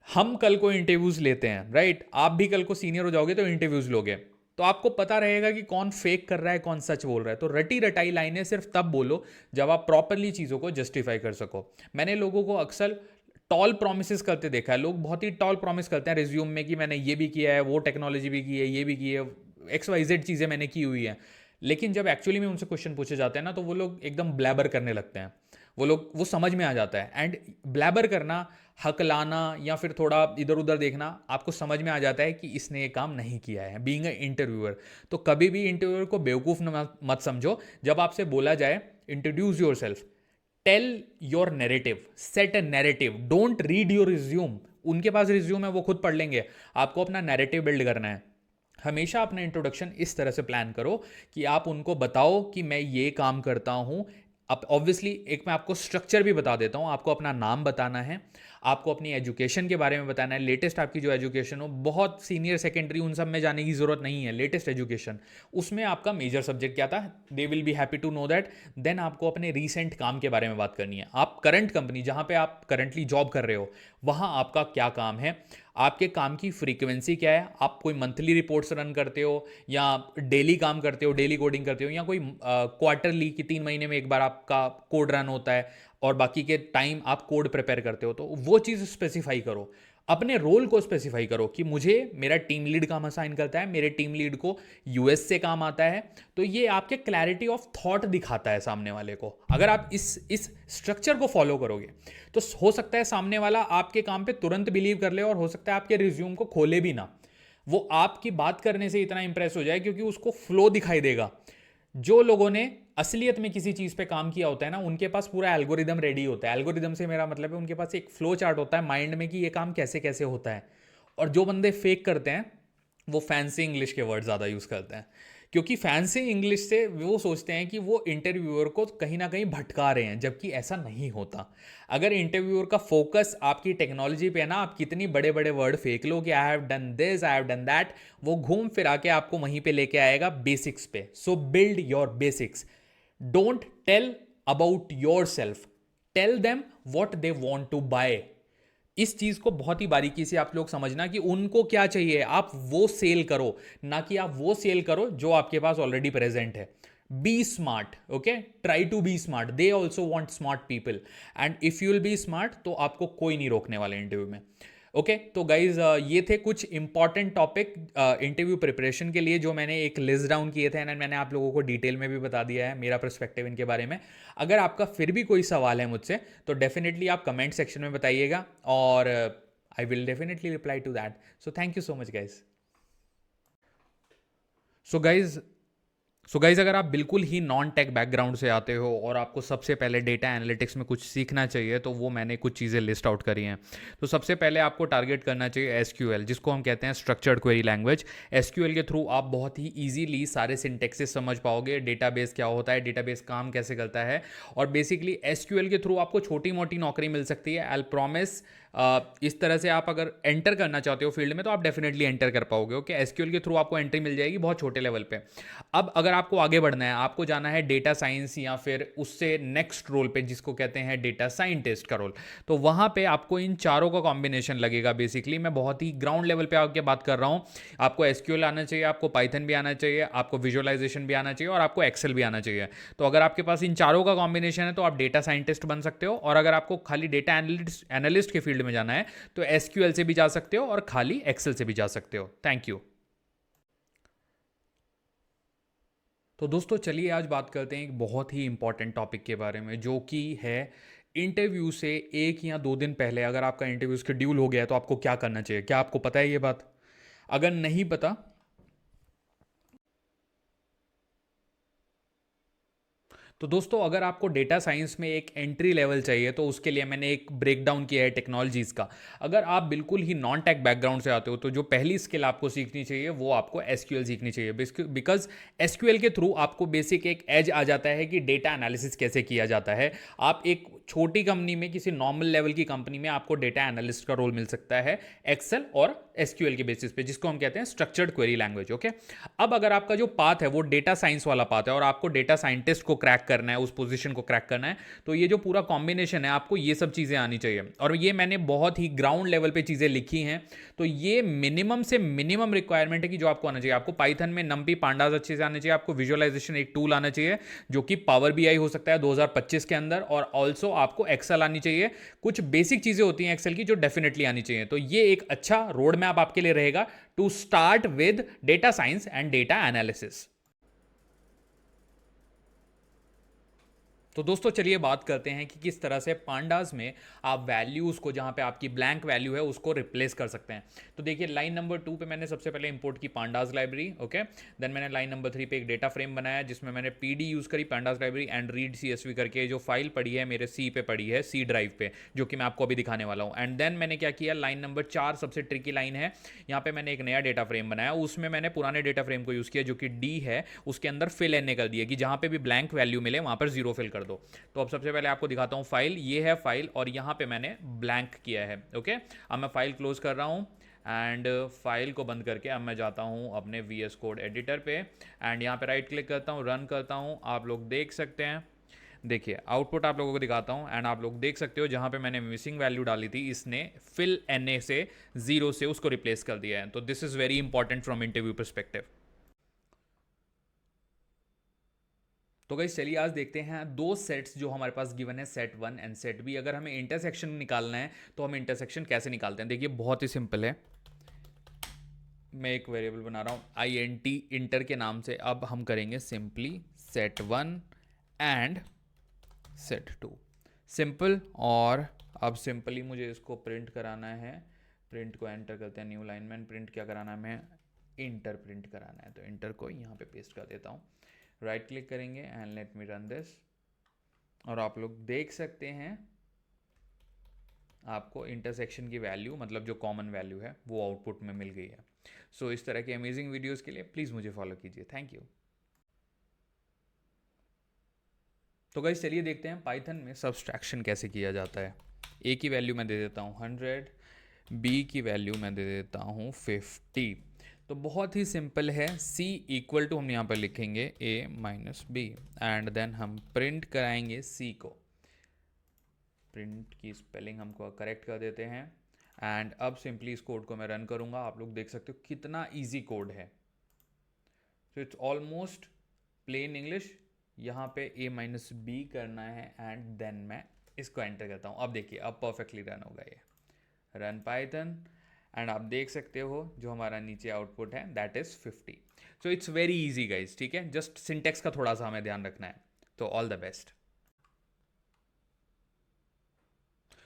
हम कल को इंटरव्यूज लेते हैं, राइट, आप भी कल को सीनियर हो जाओगे तो इंटरव्यूज लोगे, तो आपको पता रहेगा कि कौन फेक कर रहा है, कौन सच बोल रहा है। तो रटी रटाई लाइनें सिर्फ तब बोलो जब आप प्रॉपरली चीज़ों को जस्टिफाई कर सको। मैंने लोगों को अक्सर टॉल प्रोमिस करते देखा है। लोग बहुत ही टॉल प्रॉमिस करते हैं रिज्यूम में कि मैंने ये भी किया है, वो टेक्नोलॉजी भी की है, ये भी की है, XYZ चीज़ें मैंने की हुई हैं। लेकिन जब एक्चुअली में उनसे क्वेश्चन पूछे जाते हैं ना, तो वो लोग एकदम ब्लैबर करने लगते हैं। वो समझ में आ जाता है। एंड ब्लैबर करना, हकलाना, या फिर थोड़ा इधर उधर देखना, आपको समझ में आ जाता है कि इसने ये काम नहीं किया है, बीइंग अ इंटरव्यूअर। तो कभी भी इंटरव्यूअर को बेवकूफ़ मत समझो। जब आपसे बोला जाए introduce yourself, tell your narrative, set a narrative, don't read your resume. उनके पास रिज्यूम है, वो खुद पढ़ लेंगे, आपको अपना नैरेटिव बिल्ड करना है। हमेशा अपना इंट्रोडक्शन इस तरह से प्लान करो कि आप उनको बताओ कि मैं ये काम करता हूँ। अब ऑब्वियसली एक मैं आपको स्ट्रक्चर भी बता देता हूँ। आपको अपना नाम बताना है, आपको अपनी एजुकेशन के बारे में बताना है, लेटेस्ट आपकी जो एजुकेशन हो, बहुत सीनियर सेकेंडरी उन सब में जाने की ज़रूरत नहीं है, लेटेस्ट एजुकेशन, उसमें आपका मेजर सब्जेक्ट क्या था, they will be happy to know that. Then आपको अपने रीसेंट काम के बारे में बात करनी है। आप करंट कंपनी जहाँ पे आप करंटली जॉब कर रहे हो, वहाँ आपका क्या काम है, आपके काम की फ्रीक्वेंसी क्या है, आप कोई मंथली रिपोर्ट्स रन करते हो या डेली काम करते हो, डेली कोडिंग करते हो, या कोई क्वार्टरली कि 3 महीने में एक बार आपका कोड रन होता है और बाकी के टाइम आप कोड प्रिपेयर करते हो। तो वो चीज़ स्पेसिफाई करो, अपने रोल को स्पेसिफाई करो कि मुझे मेरा टीम लीड काम असाइन करता है, मेरे टीम लीड को यूएस से काम आता है। तो ये आपके क्लैरिटी ऑफ थॉट दिखाता है सामने वाले को। अगर आप इस स्ट्रक्चर को फॉलो करोगे तो हो सकता है सामने वाला आपके काम पे तुरंत बिलीव कर ले, और हो सकता है आपके रिज्यूम को खोले भी ना, वो आपकी बात करने से इतना इंप्रेस हो जाए क्योंकि उसको फ्लो दिखाई देगा। जो लोगों ने असलियत में किसी चीज़ पे काम किया होता है ना, उनके पास पूरा एल्गोरिदम रेडी होता है। एल्गोरिदम से मेरा मतलब है उनके पास एक फ्लो चार्ट होता है माइंड में कि ये काम कैसे कैसे होता है। और जो बंदे फेक करते हैं वो फैंसी इंग्लिश के वर्ड ज़्यादा यूज़ करते हैं, क्योंकि फैंसी इंग्लिश से वो सोचते हैं कि वो इंटरव्यूअर को कहीं ना कहीं भटका रहे हैं, जबकि ऐसा नहीं होता। अगर इंटरव्यूअर का फोकस आपकी टेक्नोलॉजी पे है ना, आप कितनी बड़े बड़े वर्ड फेंक लो कि I have done this, I have done that, वो घूम फिरा के आपको वहीं पे लेके आएगा बेसिक्स पे। So build your basics, don't tell about yourself, tell them what they want to buy. इस चीज को बहुत ही बारीकी से आप लोग समझना कि उनको क्या चाहिए, आप वो सेल करो, ना कि आप वो सेल करो जो आपके पास ऑलरेडी प्रेजेंट है। Be smart, okay, try to be smart, they also want smart people, and if you will be smart तो आपको कोई नहीं रोकने वाला इंटरव्यू में। ओके तो गाइज ये थे कुछ इंपॉर्टेंट टॉपिक इंटरव्यू प्रिपरेशन के लिए जो मैंने एक लिस्ट डाउन किए थे, एंड मैंने आप लोगों को डिटेल में भी बता दिया है मेरा पर्सपेक्टिव इनके बारे में। अगर आपका फिर भी कोई सवाल है मुझसे तो डेफिनेटली आप कमेंट सेक्शन में बताइएगा, और I will definitely reply to that. So thank you so much guys. So guys अगर आप बिल्कुल ही नॉन टेक बैकग्राउंड से आते हो और आपको सबसे पहले डेटा एनालिटिक्स में कुछ सीखना चाहिए, तो वो मैंने कुछ चीज़ें लिस्ट आउट करी हैं। तो सबसे पहले आपको टारगेट करना चाहिए एसक्यूएल, जिसको हम कहते हैं स्ट्रक्चर्ड क्वेरी लैंग्वेज। एसक्यूएल के थ्रू आप बहुत ही ईजीली सारे सिंटेक्सेस समझ पाओगे, डेटाबेस क्या होता है, डेटाबेस काम कैसे करता है, और बेसिकली एसक्यूएल के थ्रू आपको छोटी मोटी नौकरी मिल सकती है। आई प्रॉमिस इस तरह से आप अगर एंटर करना चाहते हो फील्ड में तो आप डेफिनेटली एंटर कर पाओगे। ओके, एसक्यूएल के थ्रू आपको एंट्री मिल जाएगी बहुत छोटे लेवल पे। अब अगर आपको आगे बढ़ना है, आपको जाना है डेटा साइंस या फिर उससे नेक्स्ट रोल पे जिसको कहते हैं डेटा साइंटिस्ट का रोल, तो वहाँ पे आपको इन चारों का कॉम्बिनेशन लगेगा। बेसिकली मैं बहुत ही ग्राउंड लेवल पे आके बात कर रहा हूँ। आपको एसक्यूएल आना चाहिए, आपको पाइथन भी आना चाहिए, आपको विजुअलाइजेशन भी आना चाहिए, और आपको एक्सेल भी आना चाहिए। तो अगर आपके पास इन चारों का कॉम्बिनेशन है तो आप डेटा साइंटिस्ट बन सकते हो। और अगर आपको खाली डेटा एनालिस्ट के फील्ड में जाना है तो एसक्यूएल से भी जा सकते हो और खाली एक्सेल से भी जा सकते हो। Thank you. तो दोस्तों चलिए आज बात करते हैं एक बहुत ही इंपॉर्टेंट टॉपिक के बारे में, जो कि है इंटरव्यू से 1 या 2 दिन पहले अगर आपका इंटरव्यू शेड्यूल हो गया है तो आपको क्या करना चाहिए। क्या आपको पता है ये बात? अगर नहीं पता तो दोस्तों अगर आपको डेटा साइंस में एक एंट्री लेवल चाहिए तो उसके लिए मैंने एक ब्रेक डाउन किया है टेक्नोलॉजीज़ का। अगर आप बिल्कुल ही नॉन टेक बैकग्राउंड से आते हो तो जो पहली स्किल आपको सीखनी चाहिए वो आपको एसक्यूएल सीखनी चाहिए, बिकॉज एसक्यूएल के थ्रू आपको बेसिक एक एज आ जाता है कि डेटा एनालिसिस कैसे किया जाता है। आप एक छोटी कंपनी में, किसी नॉर्मल लेवल की कंपनी में आपको डेटा एनालिस्ट का रोल मिल सकता है एक्सेल और एसक्यूएल के बेसिस पे, जिसको हम कहते हैं स्ट्रक्चर्ड क्वेरी लैंग्वेज। ओके, अब अगर आपका जो पाथ है वो डेटा साइंस वाला पाथ है और आपको डेटा साइंटिस्ट को क्रैक करना है, उस पोजीशन को क्रैक करना है, तो ये जो पूरा कॉम्बिनेशन है आपको ये सब चीज़ें आनी चाहिए। और ये मैंने बहुत ही ग्राउंड लेवल पे चीज़ें लिखी हैं। तो ये मिनिमम से मिनिमम रिक्वायरमेंट है कि जो आपको आना चाहिए। आपको पाइथन में नंपी पांडास अच्छे से आने चाहिए, आपको विजुअलाइजेशन एक टूल आना चाहिए जो कि पावर बीआई हो सकता है 2025 के अंदर, और ऑल्सो आपको एक्सेल आनी चाहिए। कुछ बेसिक चीज़ें होती हैं एक्सेल की जो डेफिनेटली आनी चाहिए। तो ये एक अच्छा रोड मैप आपके लिए रहेगा to start with data science and data analysis. तो दोस्तों चलिए बात करते हैं कि किस तरह से पांडास में आप वैल्यूज़ को, जहाँ पे आपकी ब्लैंक वैल्यू है, उसको रिप्लेस कर सकते हैं। तो देखिए लाइन नंबर 2 पे मैंने सबसे पहले इंपोर्ट की पांडास लाइब्रेरी, ओके। देन मैंने लाइन नंबर 3 पे एक डेटा फ्रेम बनाया जिसमें मैंने पीडी यूज़ करी pandas library and read CSV करके, जो फाइल पड़ी है मेरे सी पे पड़ी है, सी ड्राइव पे, जो कि मैं आपको अभी दिखाने वाला हूँ। एंड देन मैंने क्या किया, लाइन नंबर 4 सबसे ट्रिकी लाइन है, यहाँ पे मैंने एक नया डेटा फ्रेम बनाया, उसमें मैंने पुराने डेटा फ्रेम को यूज़ किया जो कि डी है, उसके अंदर फिल एन कर दिया कि जहाँ पे भी ब्लैंक वैल्यू मिले वहाँ पर जीरो फिल कर दो। तो अब सबसे पहले आपको दिखाता हूँ फाइल, ये है फाइल और यहाँ पे मैंने ब्लैंक किया है, ओके। अब मैं फाइल क्लोज कर रहा हूँ एंड फाइल को बंद करके अब मैं जाता हूँ अपने VS कोड एडिटर पे एंड यहाँ पे राइट क्लिक करता हूँ, रन करता हूँ। आप लोग देख सकते हैं, देखिए आउटपुट आप लोगों को दिखाता हूँ एंड आप लोग देख सकते हो जहाँ पे मैंने मिसिंग वैल्यू डाली थी, इसने फिल एन से जीरो से उसको रिप्लेस कर दिया है। तो this is very important from interview perspective. तो गाइस चलिए आज देखते हैं दो सेट्स जो हमारे पास गिवन है, सेट 1 एंड सेट बी। अगर हमें इंटरसेक्शन निकालना है तो हम इंटरसेक्शन कैसे निकालते हैं, देखिए बहुत ही सिंपल है। मैं एक वेरिएबल बना रहा हूँ INT इंटर के नाम से। अब हम करेंगे simply set 1 and set 2, simple. और अब सिंपली मुझे इसको प्रिंट कराना है, प्रिंट को एंटर करते हैं न्यू लाइन में, प्रिंट क्या कराना है, हमें इंटर प्रिंट कराना है। तो इंटर को यहाँ पे पेस्ट कर देता हूँ, राइट क्लिक करेंगे and let me run this. और आप लोग देख सकते हैं आपको इंटरसेक्शन की वैल्यू, मतलब जो कॉमन वैल्यू है, वो आउटपुट में मिल गई है। सो इस तरह के अमेजिंग वीडियोस के लिए प्लीज़ मुझे फॉलो कीजिए, थैंक यू। तो गाइस चलिए देखते हैं पाइथन में सब्सट्रैक्शन कैसे किया जाता है। ए की वैल्यू मैं दे देता हूँ 100, बी की वैल्यू मैं दे देता हूँ 50। तो बहुत ही सिंपल है, सी इक्वल टू हम यहाँ पर लिखेंगे ए माइनस बी एंड देन हम प्रिंट कराएंगे सी को। प्रिंट की स्पेलिंग हमको करेक्ट कर देते हैं एंड अब सिंपली इस कोड को मैं रन करूँगा। आप लोग देख सकते हो कितना ईजी कोड है। So it's almost plain English. यहाँ पे ए माइनस बी करना है एंड देन मैं इसको एंटर करता हूँ। अब देखिए अब परफेक्टली रन होगा ये, रन पाइथन एंड आप देख सकते हो जो हमारा नीचे आउटपुट है that is 50। So it's very easy guys, ठीक है। जस्ट सिंटेक्स का थोड़ा सा हमें ध्यान रखना है। तो ऑल द बेस्ट।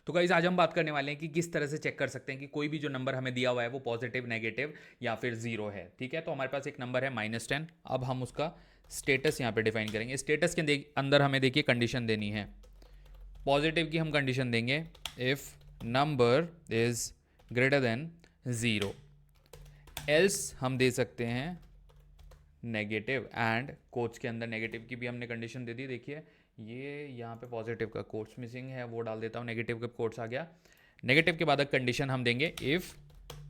तो गाइज आज हम बात करने वाले हैं कि किस तरह से चेक कर सकते हैं कि कोई भी जो नंबर हमें दिया हुआ है वो पॉजिटिव, नेगेटिव या फिर जीरो है, ठीक है। तो हमारे पास एक नंबर है -10। अब हम उसका स्टेटस यहाँ पे डिफाइन करेंगे। स्टेटस के अंदर हमें देखिए कंडीशन देनी है, पॉजिटिव की हम कंडीशन देंगे if number is greater than 0, else हम दे सकते हैं नेगेटिव एंड कोट्स के अंदर नेगेटिव की भी हमने कंडीशन दे दी। देखिए ये यहाँ पे पॉजिटिव का कोट्स मिसिंग है, वो डाल देता हूँ, नेगेटिव का कोट्स आ गया। नेगेटिव के बाद कंडीशन हम देंगे if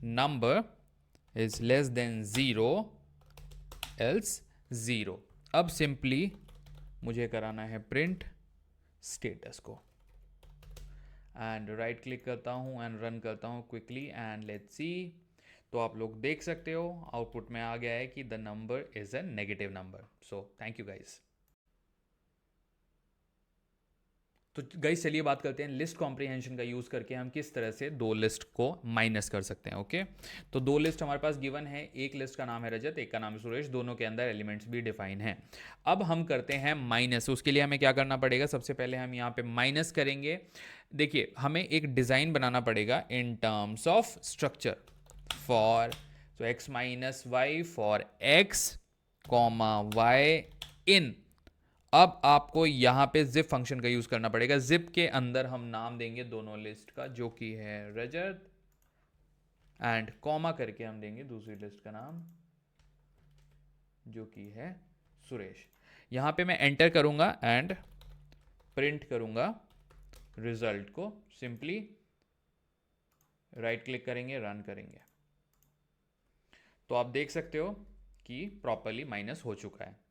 number is less than 0 else 0। अब सिंपली मुझे कराना है प्रिंट स्टेटस को एंड राइट क्लिक करता हूँ एंड रन करता हूँ क्विकली एंड लेट्स सी। तो आप लोग देख सकते हो आउटपुट में आ गया है कि the number is a negative number. So thank you guys. तो गाइस चलिए बात करते हैं लिस्ट कॉम्प्रिहेंशन का यूज़ करके हम किस तरह से दो लिस्ट को माइनस कर सकते हैं, ओके। तो दो लिस्ट हमारे पास गिवन है, एक लिस्ट का नाम है रजत, एक का नाम है सुरेश, दोनों के अंदर एलिमेंट्स भी डिफाइन हैं। अब हम करते हैं माइनस। उसके लिए हमें क्या करना पड़ेगा, सबसे पहले हम यहाँ पे माइनस करेंगे। देखिए हमें एक डिज़ाइन बनाना पड़ेगा in terms of structure for X minus Y for X comma Y in. अब आपको यहाँ पे जिप फंक्शन का यूज़ करना पड़ेगा। जिप के अंदर हम नाम देंगे दोनों लिस्ट का, जो कि है रजत, एंड कॉमा करके हम देंगे दूसरी लिस्ट का नाम, जो कि है सुरेश। यहाँ पे मैं एंटर करूँगा एंड प्रिंट करूँगा रिजल्ट को। सिंपली राइट क्लिक करेंगे, रन करेंगे, तो आप देख सकते हो कि प्रॉपरली माइनस हो चुका है।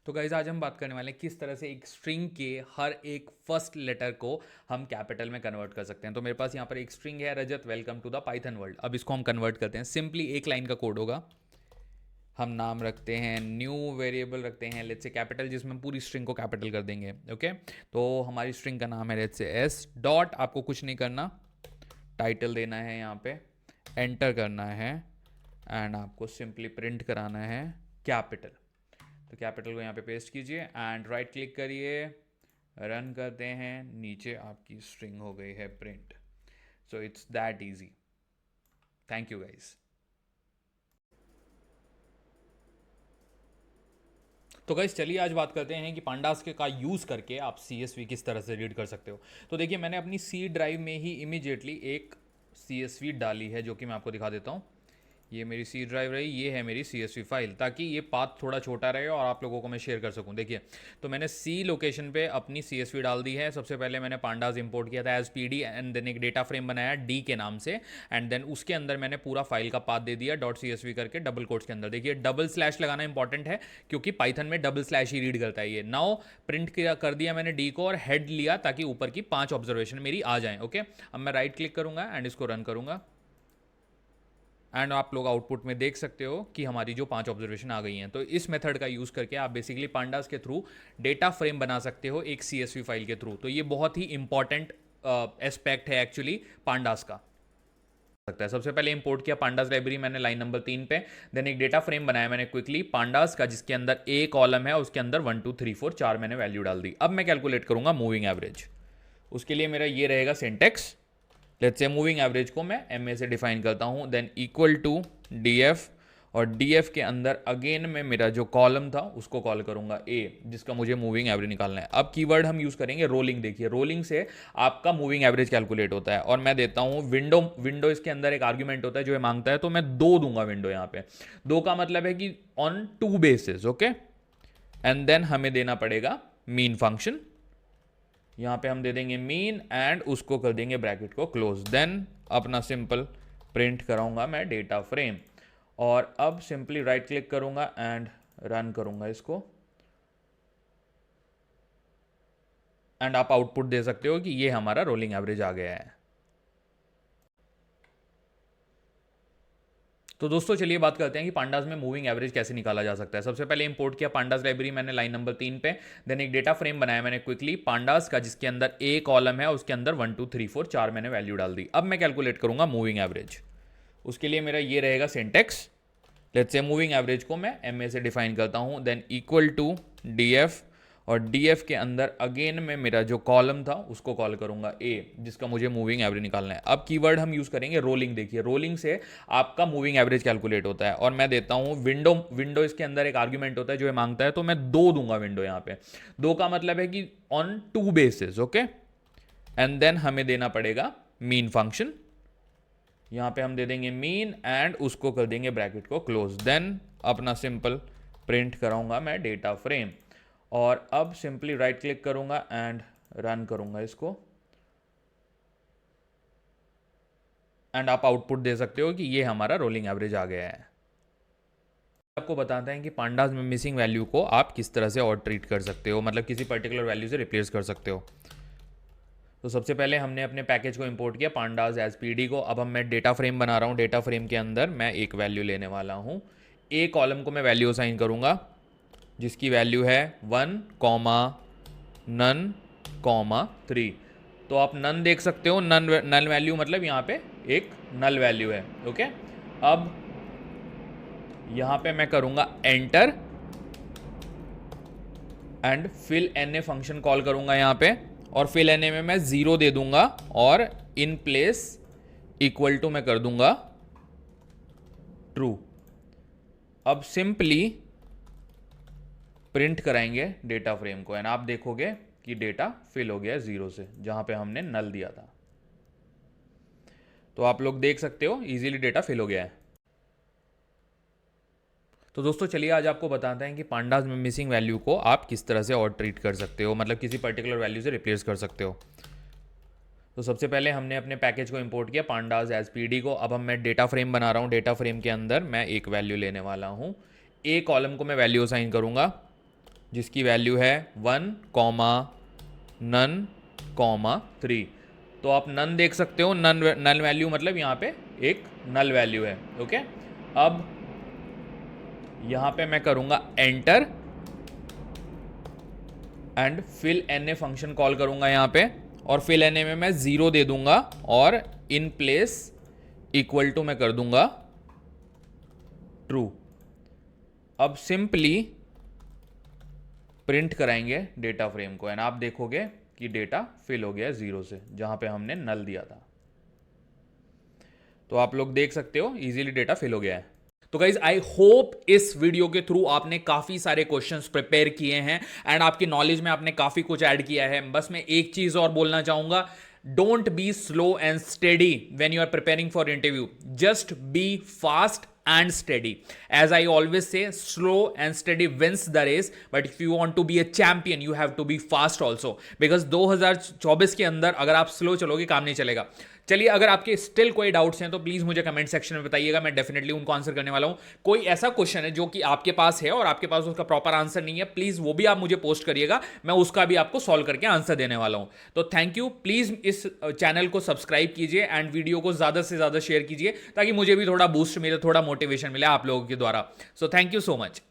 तो गाइज आज हम बात करने वाले हैं किस तरह से एक स्ट्रिंग के हर एक फर्स्ट लेटर को हम कैपिटल में कन्वर्ट कर सकते हैं। तो मेरे पास यहाँ पर एक स्ट्रिंग है Rajat, welcome to the Python world. अब इसको हम कन्वर्ट करते हैं। सिंपली एक लाइन का कोड होगा, हम नाम रखते हैं न्यू वेरिएबल रखते हैं लेट्स से कैपिटल, जिसमें हम पूरी स्ट्रिंग को कैपिटल कर देंगे, ओके। तो हमारी स्ट्रिंग का नाम है लेट्स से एस डॉट, आपको कुछ नहीं करना, टाइटल देना है, यहाँ पे एंटर करना है एंड आपको सिंपली प्रिंट कराना है कैपिटल। तो कैपिटल को यहाँ पे पेस्ट कीजिए एंड राइट क्लिक करिए, रन करते हैं, नीचे आपकी स्ट्रिंग हो गई है print. So it's that easy. Thank you guys. तो गाइस चलिए आज बात करते हैं कि पांडास के का यूज़ करके आप CSV किस तरह से रीड कर सकते हो। तो देखिए मैंने अपनी C ड्राइव में ही इमीडिएटली एक CSV डाली है जो कि मैं आपको दिखा देता हूँ। ये मेरी C ड्राइव रही, ये है मेरी CSV फाइल, ताकि ये पाथ थोड़ा छोटा रहे और आप लोगों को मैं शेयर कर सकूं। देखिए तो मैंने C लोकेशन पे अपनी CSV डाल दी है। सबसे पहले मैंने पांडास इंपोर्ट किया था एज PD एंड देन एक डेटा फ्रेम बनाया D के नाम से एंड देन उसके अंदर मैंने पूरा फाइल का पाथ दे दिया .csv करके डबल कोट्स के अंदर। देखिए डबल स्लैश लगाना इंपॉर्टेंट है क्योंकि पाइथन में डबल स्लैश ही रीड करता है ये। नाउ प्रिंट कर दिया मैंने D को और हेड लिया ताकि ऊपर की 5 ऑब्जर्वेशन मेरी आ जाएं। ओके, अब मैं राइट क्लिक करूंगा एंड इसको रन करूंगा एंड आप लोग आउटपुट में देख सकते हो कि हमारी जो 5 ऑब्जर्वेशन आ गई हैं। तो इस मेथड का यूज़ करके आप बेसिकली पांडास के थ्रू डेटा फ्रेम बना सकते हो एक CSV फाइल के थ्रू। तो ये बहुत ही इंपॉर्टेंट एस्पेक्ट है एक्चुअली पांडास का। सकता है सबसे पहले इंपोर्ट किया पांडास लाइब्रेरी मैंने लाइन नंबर 3 पे, देन एक डेटा फ्रेम बनाया मैंने क्विकली पांडास का जिसके अंदर ए कॉलम है, उसके अंदर 1 2 3 4 4 मैंने वैल्यू डाल दी। अब मैं कैलकुलेट करूंगा मूविंग एवरेज। उसके लिए मेरा ये रहेगा syntax. Let's say moving average को मैं MA से डिफाइन करता हूं, देन इक्वल टू DF और DF के अंदर अगेन में मेरा जो कॉलम था उसको कॉल करूंगा A जिसका मुझे मूविंग एवरेज निकालना है। अब कीवर्ड हम यूज करेंगे रोलिंग। देखिए रोलिंग से आपका मूविंग एवरेज कैलकुलेट होता है और मैं देता हूं विंडो इसके अंदर एक आर्ग्यूमेंट होता है जो ये मांगता है, तो मैं 2 दूंगा विंडो। यहाँ पे 2 का मतलब है कि on 2 basis. Okay, and then हमें देना पड़ेगा मीन फंक्शन। यहाँ पे हम दे देंगे मीन एंड उसको कर देंगे ब्रैकेट को क्लोज, देन अपना सिंपल प्रिंट कराऊंगा मैं डेटा फ्रेम और अब सिंपली राइट क्लिक करूंगा एंड रन करूंगा इसको एंड आप आउटपुट दे सकते हो कि ये हमारा रोलिंग एवरेज आ गया है। तो दोस्तों चलिए बात करते हैं कि पांडास में मूविंग एवरेज कैसे निकाला जा सकता है। सबसे पहले इंपोर्ट किया पांडास लाइब्रेरी मैंने लाइन नंबर 3 पे, देन एक डेटा फ्रेम बनाया मैंने क्विकली पांडास का जिसके अंदर ए कॉलम है, उसके अंदर 1 2 3 4 4 मैंने वैल्यू डाल दी। अब मैं कैलकुलेट करूंगा मूविंग एवरेज। उसके लिए मेरा ये रहेगा syntax. Let's say moving average को मैं MA से डिफाइन करता हूं, देन इक्वल टू DF और DF के अंदर अगेन में मेरा जो कॉलम था उसको कॉल करूंगा A जिसका मुझे मूविंग एवरेज निकालना है। अब कीवर्ड हम यूज करेंगे रोलिंग। देखिए रोलिंग से आपका मूविंग एवरेज कैलकुलेट होता है और मैं देता हूं विंडो इसके अंदर एक आर्ग्यूमेंट होता है जो ये मांगता है, तो मैं 2 दूंगा विंडो। यहाँ पे 2 का मतलब है कि on 2 basis. Okay, and then हमें देना पड़ेगा मीन फंक्शन। यहाँ पे हम दे देंगे मीन एंड उसको कर देंगे ब्रैकेट को क्लोज, देन अपना सिंपल प्रिंट कराऊंगा मैं डेटा फ्रेम और अब सिंपली राइट क्लिक करूंगा एंड रन करूंगा इसको एंड आप आउटपुट दे सकते हो कि ये हमारा रोलिंग एवरेज आ गया है। आपको बताते हैं कि पांडास में मिसिंग वैल्यू को आप किस तरह से और ट्रीट कर सकते हो, मतलब किसी पर्टिकुलर वैल्यू से रिप्लेस कर सकते हो। तो सबसे पहले हमने अपने पैकेज को इंपोर्ट किया पांडास एज PD को। अब मैं डेटा फ्रेम बना रहा हूँ, डेटा फ्रेम के अंदर मैं एक वैल्यू लेने वाला हूँ। ए कॉलम को मैं वैल्यू असाइन करूँगा जिसकी वैल्यू है 1, नन, 3। तो आप नन देख सकते हो, नल वैल्यू मतलब यहाँ पे एक नल वैल्यू है। ओके, अब यहाँ पे मैं करूँगा enter and fill NA function call करूँगा यहाँ पे और फिल NA में मैं 0 दे दूंगा और इन प्लेस इक्वल टू मैं कर दूंगा 2 ट्रू। अब सिंपली प्रिंट कराएंगे डेटा फ्रेम को एंड आप देखोगे कि डेटा फिल हो गया 0 से, जहां पे हमने नल दिया था। तो आप लोग देख सकते हो इजीली डेटा फिल हो गया है। तो दोस्तों चलिए आज आपको बताते हैं कि पांडास में मिसिंग वैल्यू को आप किस तरह से और ट्रीट कर सकते हो, मतलब किसी पर्टिकुलर वैल्यू से रिप्लेस कर सकते हो। तो सबसे पहले हमने अपने पैकेज को इंपोर्ट किया पांडास एज PD को। अब मैं डेटा फ्रेम बना रहा हूँ, डेटा फ्रेम के अंदर मैं एक वैल्यू लेने वाला हूँ। ए कॉलम को मैं वैल्यू असाइन करूँगा जिसकी वैल्यू है 1, नन, 3। तो आप नन देख सकते हो, नल वैल्यू मतलब यहाँ पे एक नल वैल्यू है। ओके, अब यहाँ पे मैं करूँगा enter and fill NA function call करूँगा यहाँ पे और फिल NA में मैं 0 दे दूंगा और इन प्लेस इक्वल टू मैं कर दूंगा ट्रू। अब सिंपली प्रिंट कराएंगे डेटा फ्रेम को एंड आप देखोगे कि डेटा फिल हो गया है 0 से, जहां पे हमने नल दिया था। तो आप लोग देख सकते हो इजीली डेटा फिल हो गया है। तो गाइज आई होप इस वीडियो के थ्रू आपने काफी सारे क्वेश्चंस प्रिपेयर किए हैं एंड आपकी नॉलेज में आपने काफी कुछ ऐड किया है। बस मैं एक चीज और बोलना चाहूंगा, don't be slow and steady when you are preparing for interview, just be fast and steady. As I always say, slow and steady wins the race, but if you want to be a champion you have to be fast also, because 2024 के अंदर अगर आप slow चलोगे काम नहीं चलेगा। चलिए, अगर आपके स्टिल कोई डाउट्स हैं तो प्लीज मुझे कमेंट सेक्शन में बताइएगा, मैं डेफिनेटली उनको आंसर करने वाला हूं। कोई ऐसा क्वेश्चन है जो कि आपके पास है और आपके पास उसका प्रॉपर आंसर नहीं है, प्लीज वो भी आप मुझे पोस्ट करिएगा, मैं उसका भी आपको सॉल्व करके आंसर देने वाला हूं। तो थैंक यू, प्लीज इस चैनल को सब्सक्राइब कीजिए एंड वीडियो को ज्यादा से ज्यादा शेयर कीजिए ताकि मुझे भी थोड़ा बूस्ट मिले, थोड़ा मोटिवेशन मिले आप लोगों के द्वारा। सो थैंक यू सो मच।